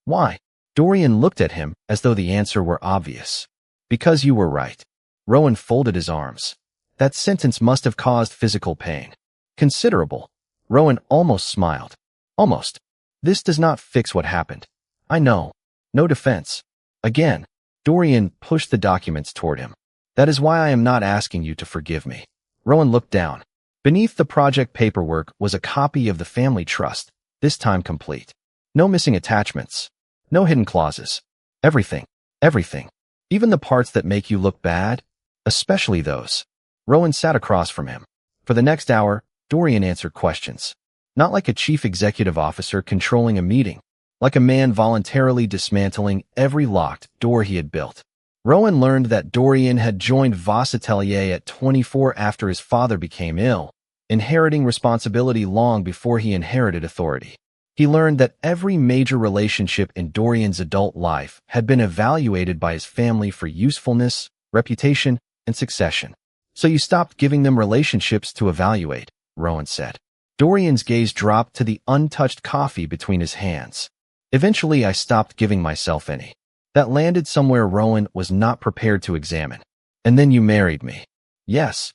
Why? Dorian looked at him as though the answer were obvious. Because you were right. Rowan folded his arms. That sentence must have caused physical pain. Considerable. Rowan almost smiled. Almost. This does not fix what happened. I know. No defense. Again, Dorian pushed the documents toward him. That is why I am not asking you to forgive me. Rowan looked down. Beneath the project paperwork was a copy of the family trust, this time complete. No missing attachments. No hidden clauses. Everything. Everything. Even the parts that make you look bad. Especially those. Rowan sat across from him. For the next hour, Dorian answered questions. Not like a chief executive officer controlling a meeting. Like a man voluntarily dismantling every locked door he had built. Rowan learned that Dorian had joined Voss Atelier at 24 after his father became ill, inheriting responsibility long before he inherited authority. He learned that every major relationship in Dorian's adult life had been evaluated by his family for usefulness, reputation, and succession. So you stopped giving them relationships to evaluate, Rowan said. Dorian's gaze dropped to the untouched coffee between his hands. Eventually, I stopped giving myself any. That landed somewhere Rowan was not prepared to examine. And then you married me. Yes.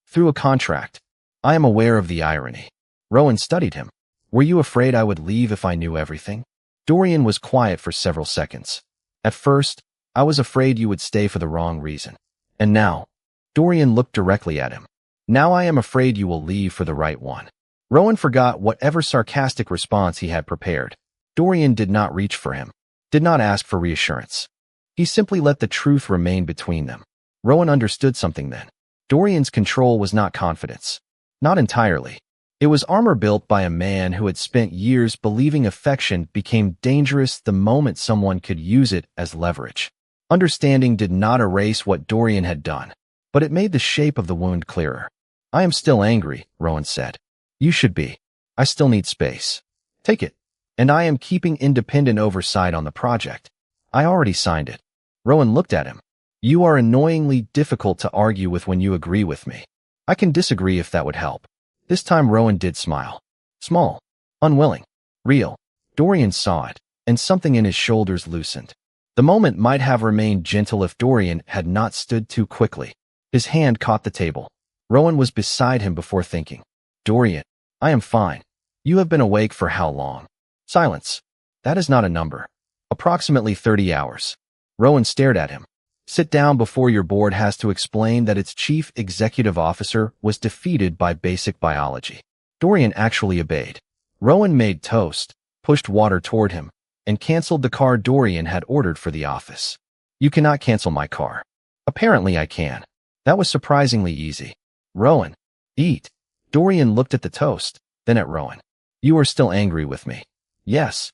Through a contract. I am aware of the irony. Rowan studied him. Were you afraid I would leave if I knew everything? Dorian was quiet for several seconds. At first, I was afraid you would stay for the wrong reason. And now, Dorian looked directly at him. Now I am afraid you will leave for the right one. Rowan forgot whatever sarcastic response he had prepared. Dorian did not reach for him, did not ask for reassurance. He simply let the truth remain between them. Rowan understood something then. Dorian's control was not confidence. Not entirely. It was armor built by a man who had spent years believing affection became dangerous the moment someone could use it as leverage. Understanding did not erase what Dorian had done, but it made the shape of the wound clearer. I am still angry, Rowan said. You should be. I still need space. Take it. And I am keeping independent oversight on the project. I already signed it. Rowan looked at him. You are annoyingly difficult to argue with when you agree with me. I can disagree if that would help. This time Rowan did smile. Small. Unwilling. Real. Dorian saw it, and something in his shoulders loosened. The moment might have remained gentle if Dorian had not stood too quickly. His hand caught the table. Rowan was beside him before thinking. Dorian, I am fine. You have been awake for how long? Silence. That is not a number. Approximately 30 hours. Rowan stared at him. Sit down before your board has to explain that its chief executive officer was defeated by basic biology. Dorian actually obeyed. Rowan made toast, pushed water toward him, and canceled the car Dorian had ordered for the office. You cannot cancel my car. Apparently I can. That was surprisingly easy. Rowan, eat. Dorian looked at the toast, then at Rowan. You are still angry with me. Yes.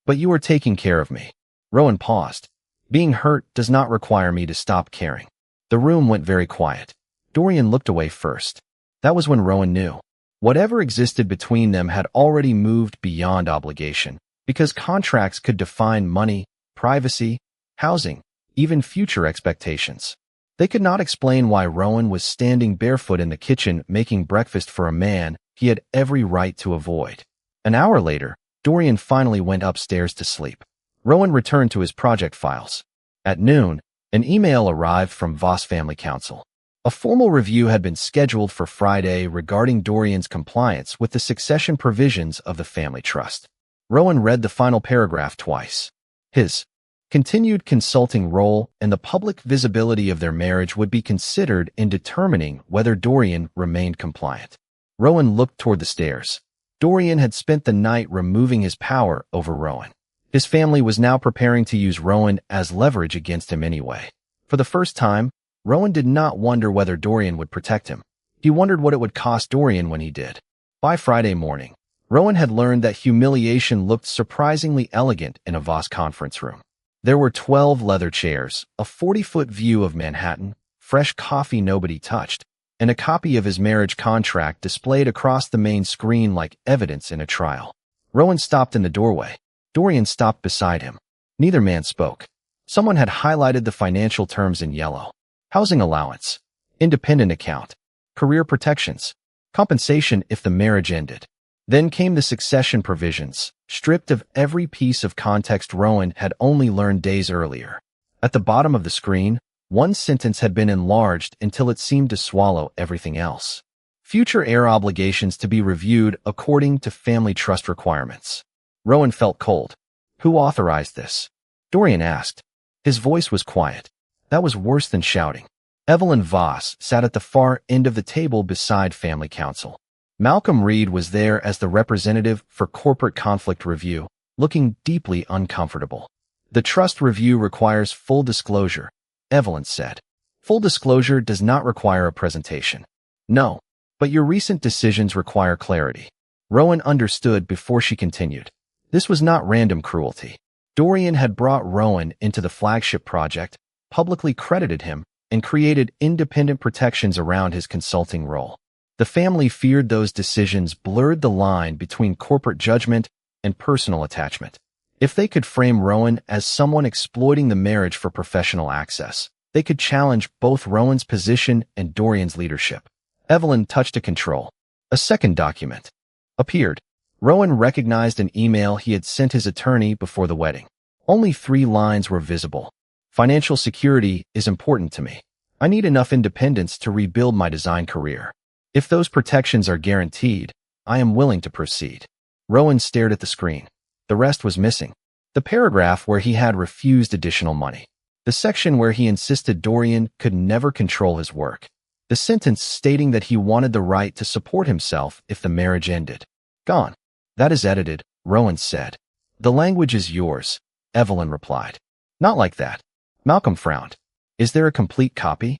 But you are taking care of me. Rowan paused. Being hurt does not require me to stop caring. The room went very quiet. Dorian looked away first. That was when Rowan knew. Whatever existed between them had already moved beyond obligation, because contracts could define money, privacy, housing, even future expectations. They could not explain why Rowan was standing barefoot in the kitchen making breakfast for a man he had every right to avoid. An hour later, Dorian finally went upstairs to sleep. Rowan returned to his project files. At noon, an email arrived from Voss Family Council. A formal review had been scheduled for Friday regarding Dorian's compliance with the succession provisions of the family trust. Rowan read the final paragraph twice. His continued consulting role and the public visibility of their marriage would be considered in determining whether Dorian remained compliant. Rowan looked toward the stairs. Dorian had spent the night removing his power over Rowan. His family was now preparing to use Rowan as leverage against him anyway. For the first time, Rowan did not wonder whether Dorian would protect him. He wondered what it would cost Dorian when he did. By Friday morning, Rowan had learned that humiliation looked surprisingly elegant in a vast conference room. There were 12 leather chairs, a 40-foot view of Manhattan, fresh coffee nobody touched, and a copy of his marriage contract displayed across the main screen like evidence in a trial. Rowan stopped in the doorway. Dorian stopped beside him. Neither man spoke. Someone had highlighted the financial terms in yellow. Housing allowance, independent account, career protections, compensation if the marriage ended. Then came the succession provisions, stripped of every piece of context Rowan had only learned days earlier. At the bottom of the screen, one sentence had been enlarged until it seemed to swallow everything else. Future heir obligations to be reviewed according to family trust requirements. Rowan felt cold. Who authorized this? Dorian asked. His voice was quiet. That was worse than shouting. Evelyn Voss sat at the far end of the table beside family counsel. Malcolm Reed was there as the representative for corporate conflict review, looking deeply uncomfortable. The trust review requires full disclosure, Evelyn said. Full disclosure does not require a presentation. No, but your recent decisions require clarity. Rowan understood before she continued. This was not random cruelty. Dorian had brought Rowan into the flagship project, publicly credited him, and created independent protections around his consulting role. The family feared those decisions blurred the line between corporate judgment and personal attachment. If they could frame Rowan as someone exploiting the marriage for professional access, they could challenge both Rowan's position and Dorian's leadership. Evelyn touched a control. A second document appeared. Rowan recognized an email he had sent his attorney before the wedding. Only 3 lines were visible. Financial security is important to me. I need enough independence to rebuild my design career. If those protections are guaranteed, I am willing to proceed. Rowan stared at the screen. The rest was missing. The paragraph where he had refused additional money. The section where he insisted Dorian could never control his work. The sentence stating that he wanted the right to support himself if the marriage ended. Gone. That is edited, Rowan said. The language is yours, Evelyn replied. Not like that. Malcolm frowned. Is there a complete copy?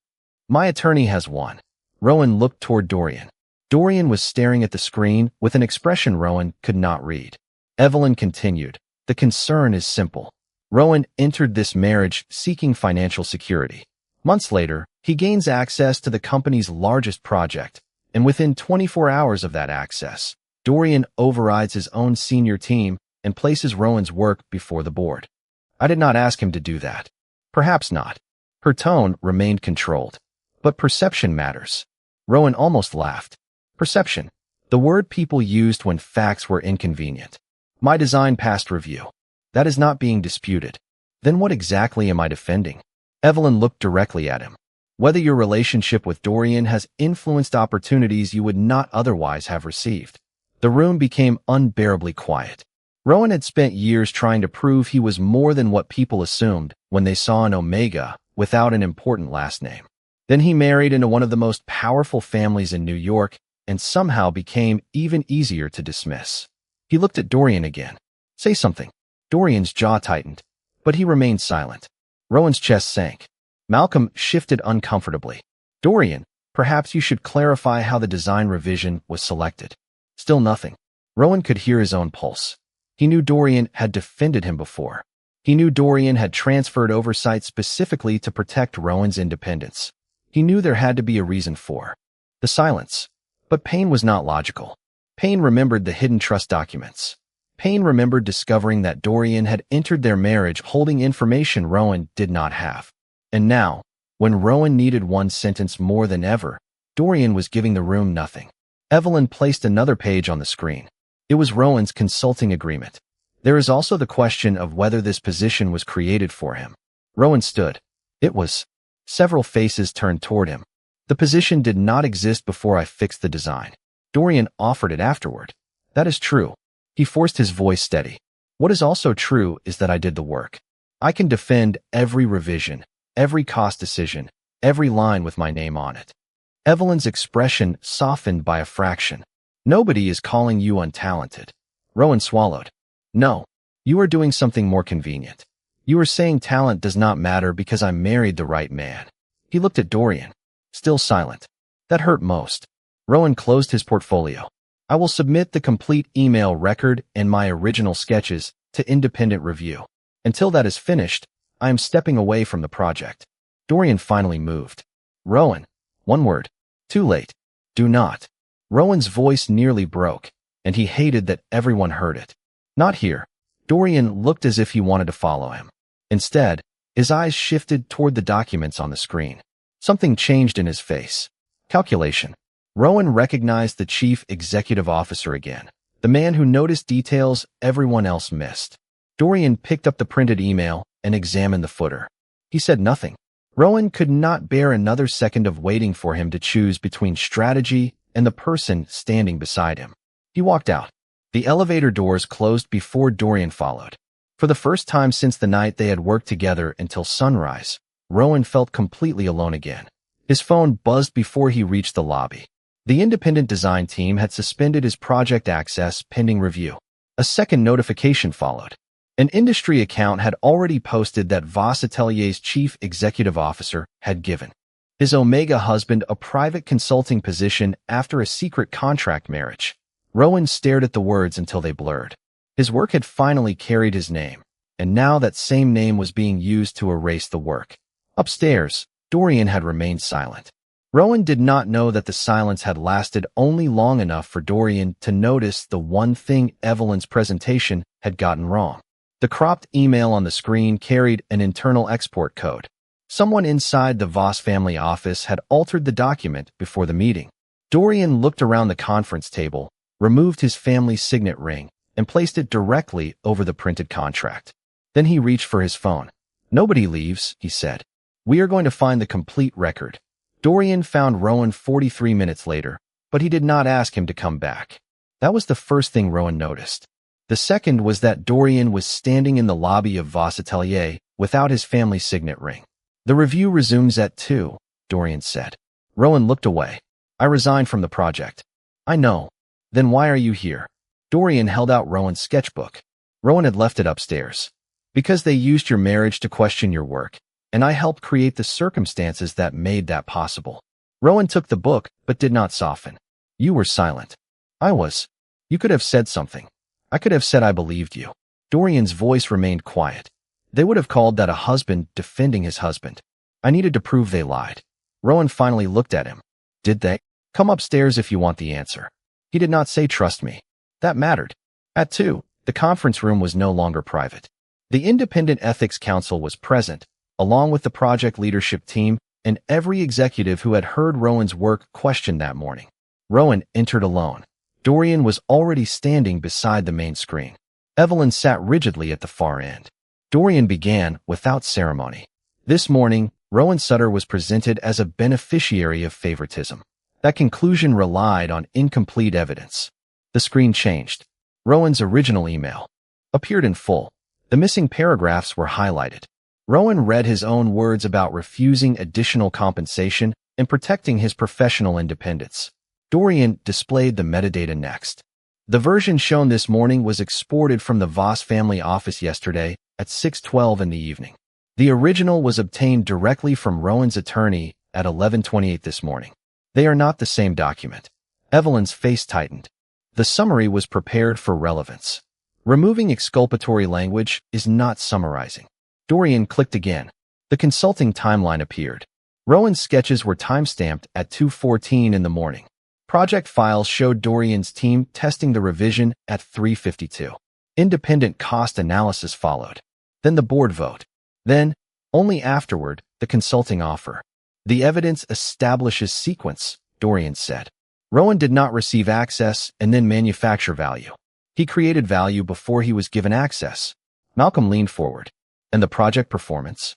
My attorney has one. Rowan looked toward Dorian. Dorian was staring at the screen with an expression Rowan could not read. Evelyn continued. The concern is simple. Rowan entered this marriage seeking financial security. Months later, he gains access to the company's largest project, and within 24 hours of that access, Dorian overrides his own senior team and places Rowan's work before the board. I did not ask him to do that. Perhaps not. Her tone remained controlled. But perception matters. Rowan almost laughed. Perception. The word people used when facts were inconvenient. My design passed review. That is not being disputed. Then what exactly am I defending? Evelyn looked directly at him. Whether your relationship with Dorian has influenced opportunities you would not otherwise have received. The room became unbearably quiet. Rowan had spent years trying to prove he was more than what people assumed when they saw an Omega without an important last name. Then he married into one of the most powerful families in New York and somehow became even easier to dismiss. He looked at Dorian again. Say something. Dorian's jaw tightened, but he remained silent. Rowan's chest sank. Malcolm shifted uncomfortably. Dorian, perhaps you should clarify how the design revision was selected. Still nothing. Rowan could hear his own pulse. He knew Dorian had defended him before. He knew Dorian had transferred oversight specifically to protect Rowan's independence. He knew there had to be a reason for the silence. But Payne was not logical. Payne remembered the hidden trust documents. Payne remembered discovering that Dorian had entered their marriage holding information Rowan did not have. And now, when Rowan needed one sentence more than ever, Dorian was giving the room nothing. Evelyn placed another page on the screen. It was Rowan's consulting agreement. There is also the question of whether this position was created for him. Rowan stood. It was. Several faces turned toward him. The position did not exist before I fixed the design. Dorian offered it afterward. That is true. He forced his voice steady. What is also true is that I did the work. I can defend every revision, every cost decision, every line with my name on it. Evelyn's expression softened by a fraction. Nobody is calling you untalented. Rowan swallowed. No, you are doing something more convenient. You are saying talent does not matter because I married the right man. He looked at Dorian, still silent. That hurt most. Rowan closed his portfolio. I will submit the complete email record and my original sketches to independent review. Until that is finished, I am stepping away from the project. Dorian finally moved. Rowan, one word. Too late. Do not. Rowan's voice nearly broke, and he hated that everyone heard it. Not here. Dorian looked as if he wanted to follow him. Instead, his eyes shifted toward the documents on the screen. Something changed in his face. Calculation. Rowan recognized the chief executive officer again, the man who noticed details everyone else missed. Dorian picked up the printed email and examined the footer. He said nothing. Rowan could not bear another second of waiting for him to choose between strategy and the person standing beside him. He walked out. The elevator doors closed before Dorian followed. For the first time since the night they had worked together until sunrise, Rowan felt completely alone again. His phone buzzed before he reached the lobby. The independent design team had suspended his project access pending review. A second notification followed. An industry account had already posted that Voss Atelier's chief executive officer had given his Omega husband a private consulting position after a secret contract marriage. Rowan stared at the words until they blurred. His work had finally carried his name, and now that same name was being used to erase the work. Upstairs, Dorian had remained silent. Rowan did not know that the silence had lasted only long enough for Dorian to notice the one thing Evelyn's presentation had gotten wrong. The cropped email on the screen carried an internal export code. Someone inside the Voss family office had altered the document before the meeting. Dorian looked around the conference table, removed his family's signet ring, and placed it directly over the printed contract. Then he reached for his phone. Nobody leaves, he said. We are going to find the complete record. Dorian found Rowan 43 minutes later, but he did not ask him to come back. That was the first thing Rowan noticed. The second was that Dorian was standing in the lobby of Voss Atelier without his family signet ring. The review resumes at 2, Dorian said. Rowan looked away. I resigned from the project. I know. Then why are you here? Dorian held out Rowan's sketchbook. Rowan had left it upstairs. Because they used your marriage to question your work, and I helped create the circumstances that made that possible. Rowan took the book, but did not soften. You were silent. I was. You could have said something. I could have said I believed you. Dorian's voice remained quiet. They would have called that a husband defending his husband. I needed to prove they lied. Rowan finally looked at him. Did they? Come upstairs if you want the answer. He did not say trust me. That mattered. At 2, the conference room was no longer private. The Independent Ethics Council was present, along with the project leadership team and every executive who had heard Rowan's work questioned that morning. Rowan entered alone. Dorian was already standing beside the main screen. Evelyn sat rigidly at the far end. Dorian began without ceremony. This morning, Rowan Sutter was presented as a beneficiary of favoritism. That conclusion relied on incomplete evidence. The screen changed. Rowan's original email appeared in full. The missing paragraphs were highlighted. Rowan read his own words about refusing additional compensation and protecting his professional independence. Dorian displayed the metadata next. The version shown this morning was exported from the Voss family office yesterday at 6:12 in the evening. The original was obtained directly from Rowan's attorney at 11:28 this morning. They are not the same document. Evelyn's face tightened. The summary was prepared for relevance. Removing exculpatory language is not summarizing. Dorian clicked again. The consulting timeline appeared. Rowan's sketches were timestamped at 2:14 in the morning. Project files showed Dorian's team testing the revision at 3:52. Independent cost analysis followed. Then the board vote. Then, only afterward, the consulting offer. The evidence establishes sequence, Dorian said. Rowan did not receive access and then manufacture value. He created value before he was given access. Malcolm leaned forward. And the project performance?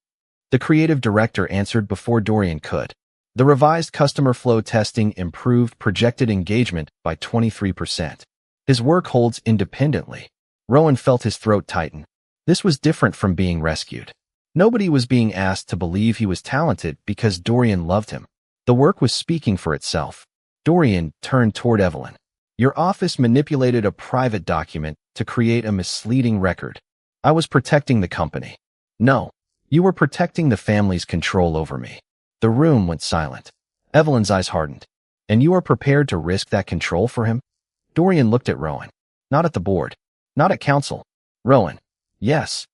The creative director answered before Dorian could. The revised customer flow testing improved projected engagement by 23%. His work holds independently. Rowan felt his throat tighten. This was different from being rescued. Nobody was being asked to believe he was talented because Dorian loved him. The work was speaking for itself. Dorian turned toward Evelyn. Your office manipulated a private document to create a misleading record. I was protecting the company. No, you were protecting the family's control over me. The room went silent. Evelyn's eyes hardened. And you are prepared to risk that control for him? Dorian looked at Rowan. Not at the board. Not at council. Rowan. Yes.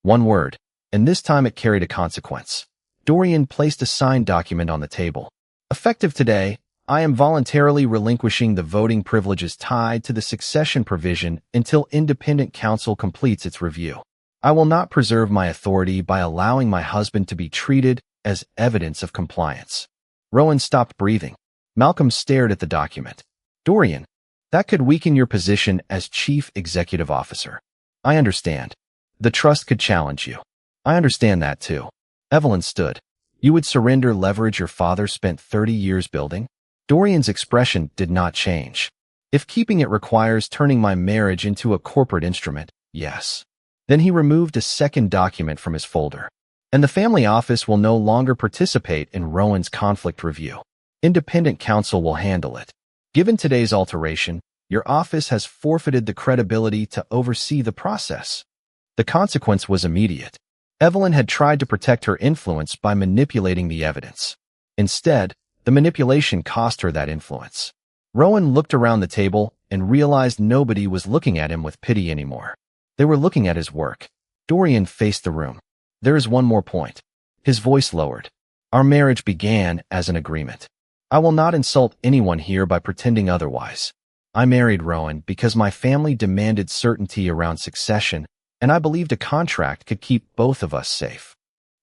One word. And this time it carried a consequence. Dorian placed a signed document on the table. Effective today, I am voluntarily relinquishing the voting privileges tied to the succession provision until independent counsel completes its review. I will not preserve my authority by allowing my husband to be treated as evidence of compliance. Rowan stopped breathing. Malcolm stared at the document. Dorian, that could weaken your position as chief executive officer. I understand. The trust could challenge you. I understand that too. Evelyn stood. You would surrender leverage your father spent 30 years building? Dorian's expression did not change. If keeping it requires turning my marriage into a corporate instrument, yes. Then he removed a second document from his folder. And the family office will no longer participate in Rowan's conflict review. Independent counsel will handle it. Given today's alteration, your office has forfeited the credibility to oversee the process. The consequence was immediate. Evelyn had tried to protect her influence by manipulating the evidence. Instead, the manipulation cost her that influence. Rowan looked around the table and realized nobody was looking at him with pity anymore. They were looking at his work. Dorian faced the room. There is one more point. His voice lowered. Our marriage began as an agreement. I will not insult anyone here by pretending otherwise. I married Rowan because my family demanded certainty around succession, and I believed a contract could keep both of us safe.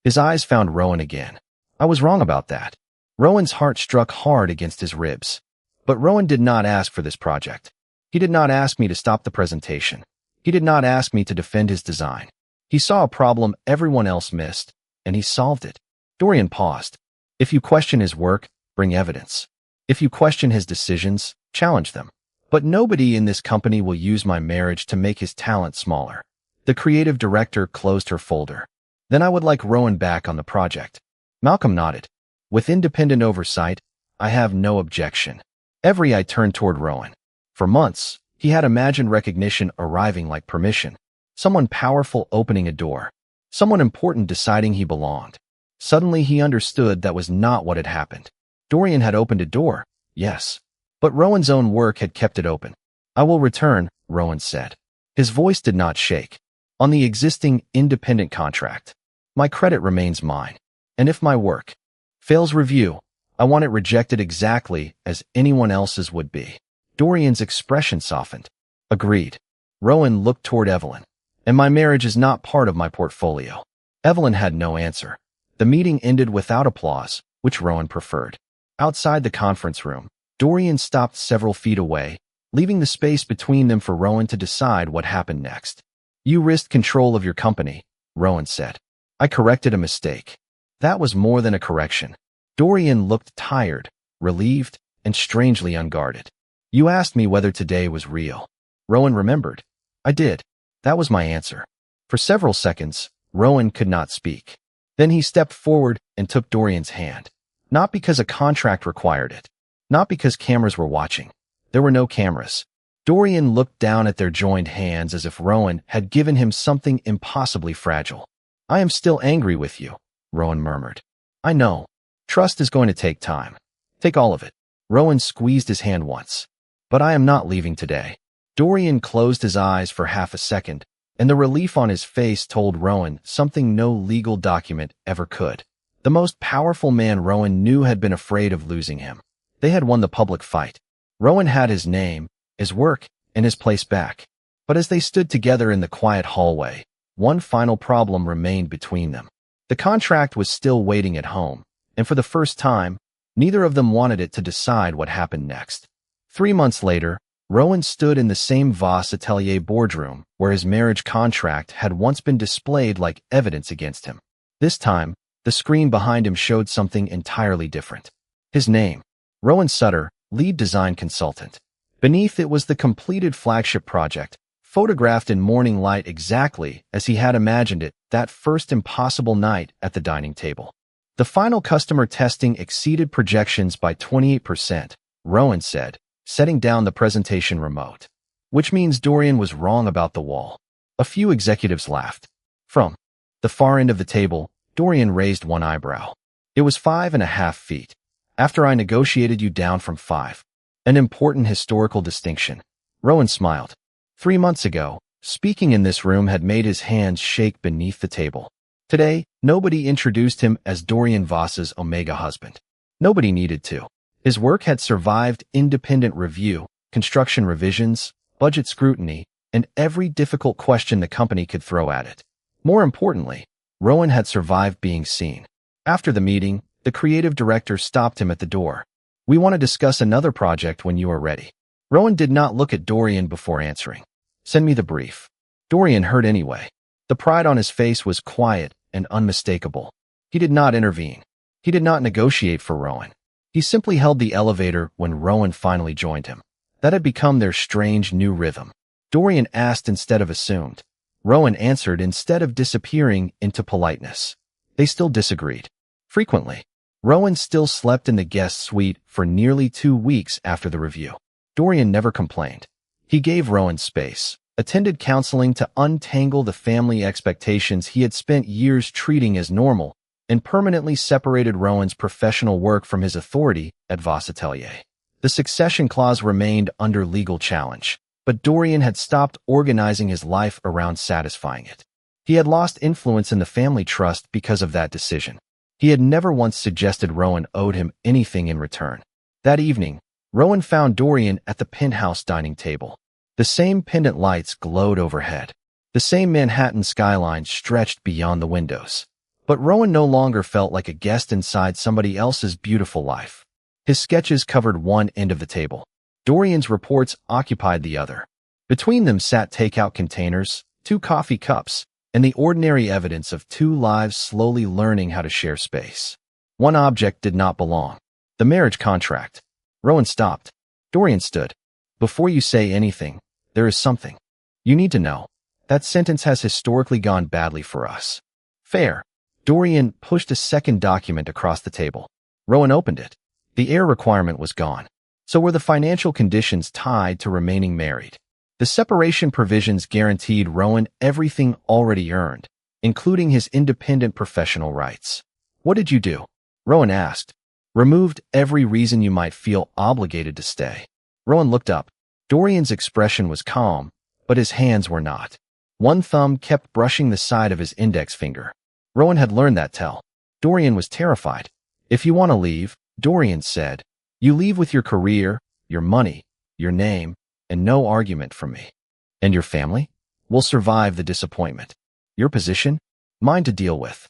His eyes found Rowan again. I was wrong about that. Rowan's heart struck hard against his ribs. But Rowan did not ask for this project. He did not ask me to stop the presentation. He did not ask me to defend his design. He saw a problem everyone else missed, and he solved it. Dorian paused. If you question his work, bring evidence. If you question his decisions, challenge them. But nobody in this company will use my marriage to make his talent smaller. The creative director closed her folder. Then I would like Rowan back on the project. Malcolm nodded. With independent oversight, I have no objection. Every eye turned toward Rowan. For months, he had imagined recognition arriving like permission. Someone powerful opening a door. Someone important deciding he belonged. Suddenly he understood that was not what had happened. Dorian had opened a door, yes. But Rowan's own work had kept it open. I will return, Rowan said. His voice did not shake. On the existing independent contract. My credit remains mine. And if my work fails review, I want it rejected exactly as anyone else's would be. Dorian's expression softened. Agreed. Rowan looked toward Evelyn. And my marriage is not part of my portfolio. Evelyn had no answer. The meeting ended without applause, which Rowan preferred. Outside the conference room, Dorian stopped several feet away, leaving the space between them for Rowan to decide what happened next. You risked control of your company, Rowan said. I corrected a mistake. That was more than a correction. Dorian looked tired, relieved, and strangely unguarded. You asked me whether today was real. Rowan remembered. I did. That was my answer. For several seconds, Rowan could not speak. Then he stepped forward and took Dorian's hand. Not because a contract required it. Not because cameras were watching. There were no cameras. Dorian looked down at their joined hands as if Rowan had given him something impossibly fragile. I am still angry with you, Rowan murmured. I know. Trust is going to take time. Take all of it. Rowan squeezed his hand once. But I am not leaving today. Dorian closed his eyes for half a second, and the relief on his face told Rowan something no legal document ever could. The most powerful man Rowan knew had been afraid of losing him. They had won the public fight. Rowan had his name, his work, and his place back. But as they stood together in the quiet hallway, one final problem remained between them. The contract was still waiting at home, and for the first time, neither of them wanted it to decide what happened next. 3 months later, Rowan stood in the same Voss Atelier boardroom where his marriage contract had once been displayed like evidence against him. This time, the screen behind him showed something entirely different. His name, Rowan Sutter, lead design consultant. Beneath it was the completed flagship project, photographed in morning light exactly as he had imagined it that first impossible night at the dining table. The final customer testing exceeded projections by 28%, Rowan said, setting down the presentation remote. Which means Dorian was wrong about the wall. A few executives laughed. From the far end of the table, Dorian raised one eyebrow. It was 5.5 feet. After I negotiated you down from 5. An important historical distinction. Rowan smiled. 3 months ago, speaking in this room had made his hands shake beneath the table. Today, nobody introduced him as Dorian Voss's Omega husband. Nobody needed to. His work had survived independent review, construction revisions, budget scrutiny, and every difficult question the company could throw at it. More importantly, Rowan had survived being seen. After the meeting, the creative director stopped him at the door. We want to discuss another project when you are ready. Rowan did not look at Dorian before answering. Send me the brief. Dorian heard anyway. The pride on his face was quiet and unmistakable. He did not intervene. He did not negotiate for Rowan. He simply held the elevator when Rowan finally joined him. That had become their strange new rhythm. Dorian asked instead of assumed. Rowan answered instead of disappearing into politeness. They still disagreed. Frequently. Rowan still slept in the guest suite for nearly 2 weeks after the review. Dorian never complained. He gave Rowan space, attended counseling to untangle the family expectations he had spent years treating as normal, and permanently separated Rowan's professional work from his authority at Voss Atelier. The succession clause remained under legal challenge, but Dorian had stopped organizing his life around satisfying it. He had lost influence in the family trust because of that decision. He had never once suggested Rowan owed him anything in return. That evening, Rowan found Dorian at the penthouse dining table. The same pendant lights glowed overhead. The same Manhattan skyline stretched beyond the windows. But Rowan no longer felt like a guest inside somebody else's beautiful life. His sketches covered one end of the table. Dorian's reports occupied the other. Between them sat takeout containers, 2 coffee cups, and the ordinary evidence of 2 lives slowly learning how to share space. One object did not belong. The marriage contract. Rowan stopped. Dorian stood. Before you say anything, there is something. You need to know. That sentence has historically gone badly for us. Fair. Dorian pushed a second document across the table. Rowan opened it. The heir requirement was gone. So were the financial conditions tied to remaining married. The separation provisions guaranteed Rowan everything already earned, including his independent professional rights. What did you do? Rowan asked. Removed every reason you might feel obligated to stay. Rowan looked up. Dorian's expression was calm, but his hands were not. One thumb kept brushing the side of his index finger. Rowan had learned that tell. Dorian was terrified. If you want to leave, Dorian said, you leave with your career, your money, your name, and no argument from me. And your family? Will survive the disappointment. Your position? Mine to deal with.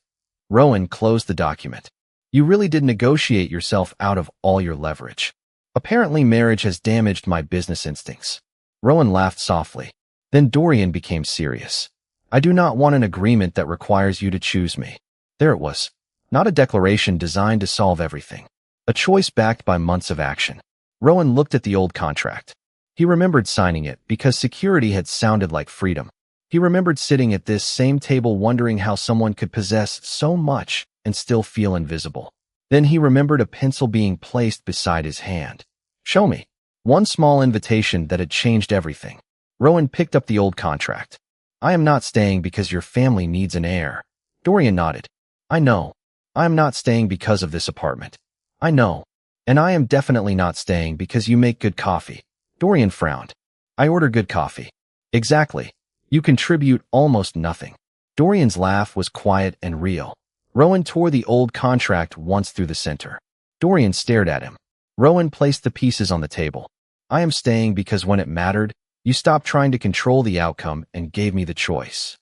Rowan closed the document. You really did negotiate yourself out of all your leverage. Apparently marriage has damaged my business instincts. Rowan laughed softly. Then Dorian became serious. I do not want an agreement that requires you to choose me. There it was. Not a declaration designed to solve everything. A choice backed by months of action. Rowan looked at the old contract. He remembered signing it because security had sounded like freedom. He remembered sitting at this same table wondering how someone could possess so much and still feel invisible. Then he remembered a pencil being placed beside his hand. Show me. One small invitation that had changed everything. Rowan picked up the old contract. I am not staying because your family needs an heir. Dorian nodded. I know. I am not staying because of this apartment. I know. And I am definitely not staying because you make good coffee. Dorian frowned. I order good coffee. Exactly. You contribute almost nothing. Dorian's laugh was quiet and real. Rowan tore the old contract once through the center. Dorian stared at him. Rowan placed the pieces on the table. I am staying because when it mattered, you stopped trying to control the outcome and gave me the choice.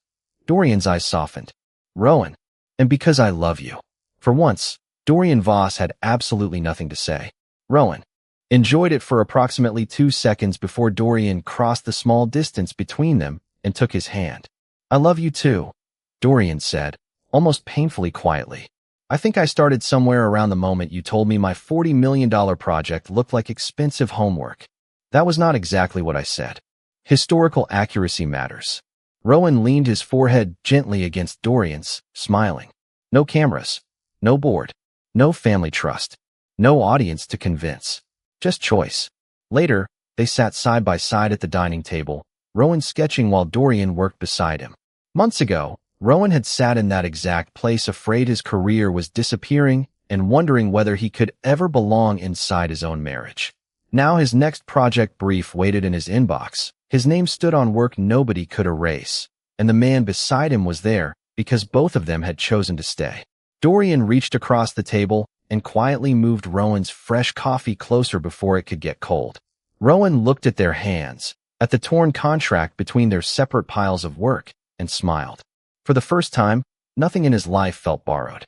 Dorian's eyes softened. Rowan. And because I love you. For once, Dorian Voss had absolutely nothing to say. Rowan enjoyed it for approximately 2 seconds before Dorian crossed the small distance between them and took his hand. I love you too, Dorian said, almost painfully quietly. I think I started somewhere around the moment you told me my $40 million project looked like expensive homework. That was not exactly what I said. Historical accuracy matters. Rowan leaned his forehead gently against Dorian's, smiling. No cameras. No board. No family trust. No audience to convince. Just choice. Later, they sat side by side at the dining table, Rowan sketching while Dorian worked beside him. Months ago, Rowan had sat in that exact place afraid his career was disappearing and wondering whether he could ever belong inside his own marriage. Now his next project brief waited in his inbox. His name stood on work nobody could erase, and the man beside him was there because both of them had chosen to stay. Dorian reached across the table and quietly moved Rowan's fresh coffee closer before it could get cold. Rowan looked at their hands, at the torn contract between their separate piles of work, and smiled. For the first time, nothing in his life felt borrowed.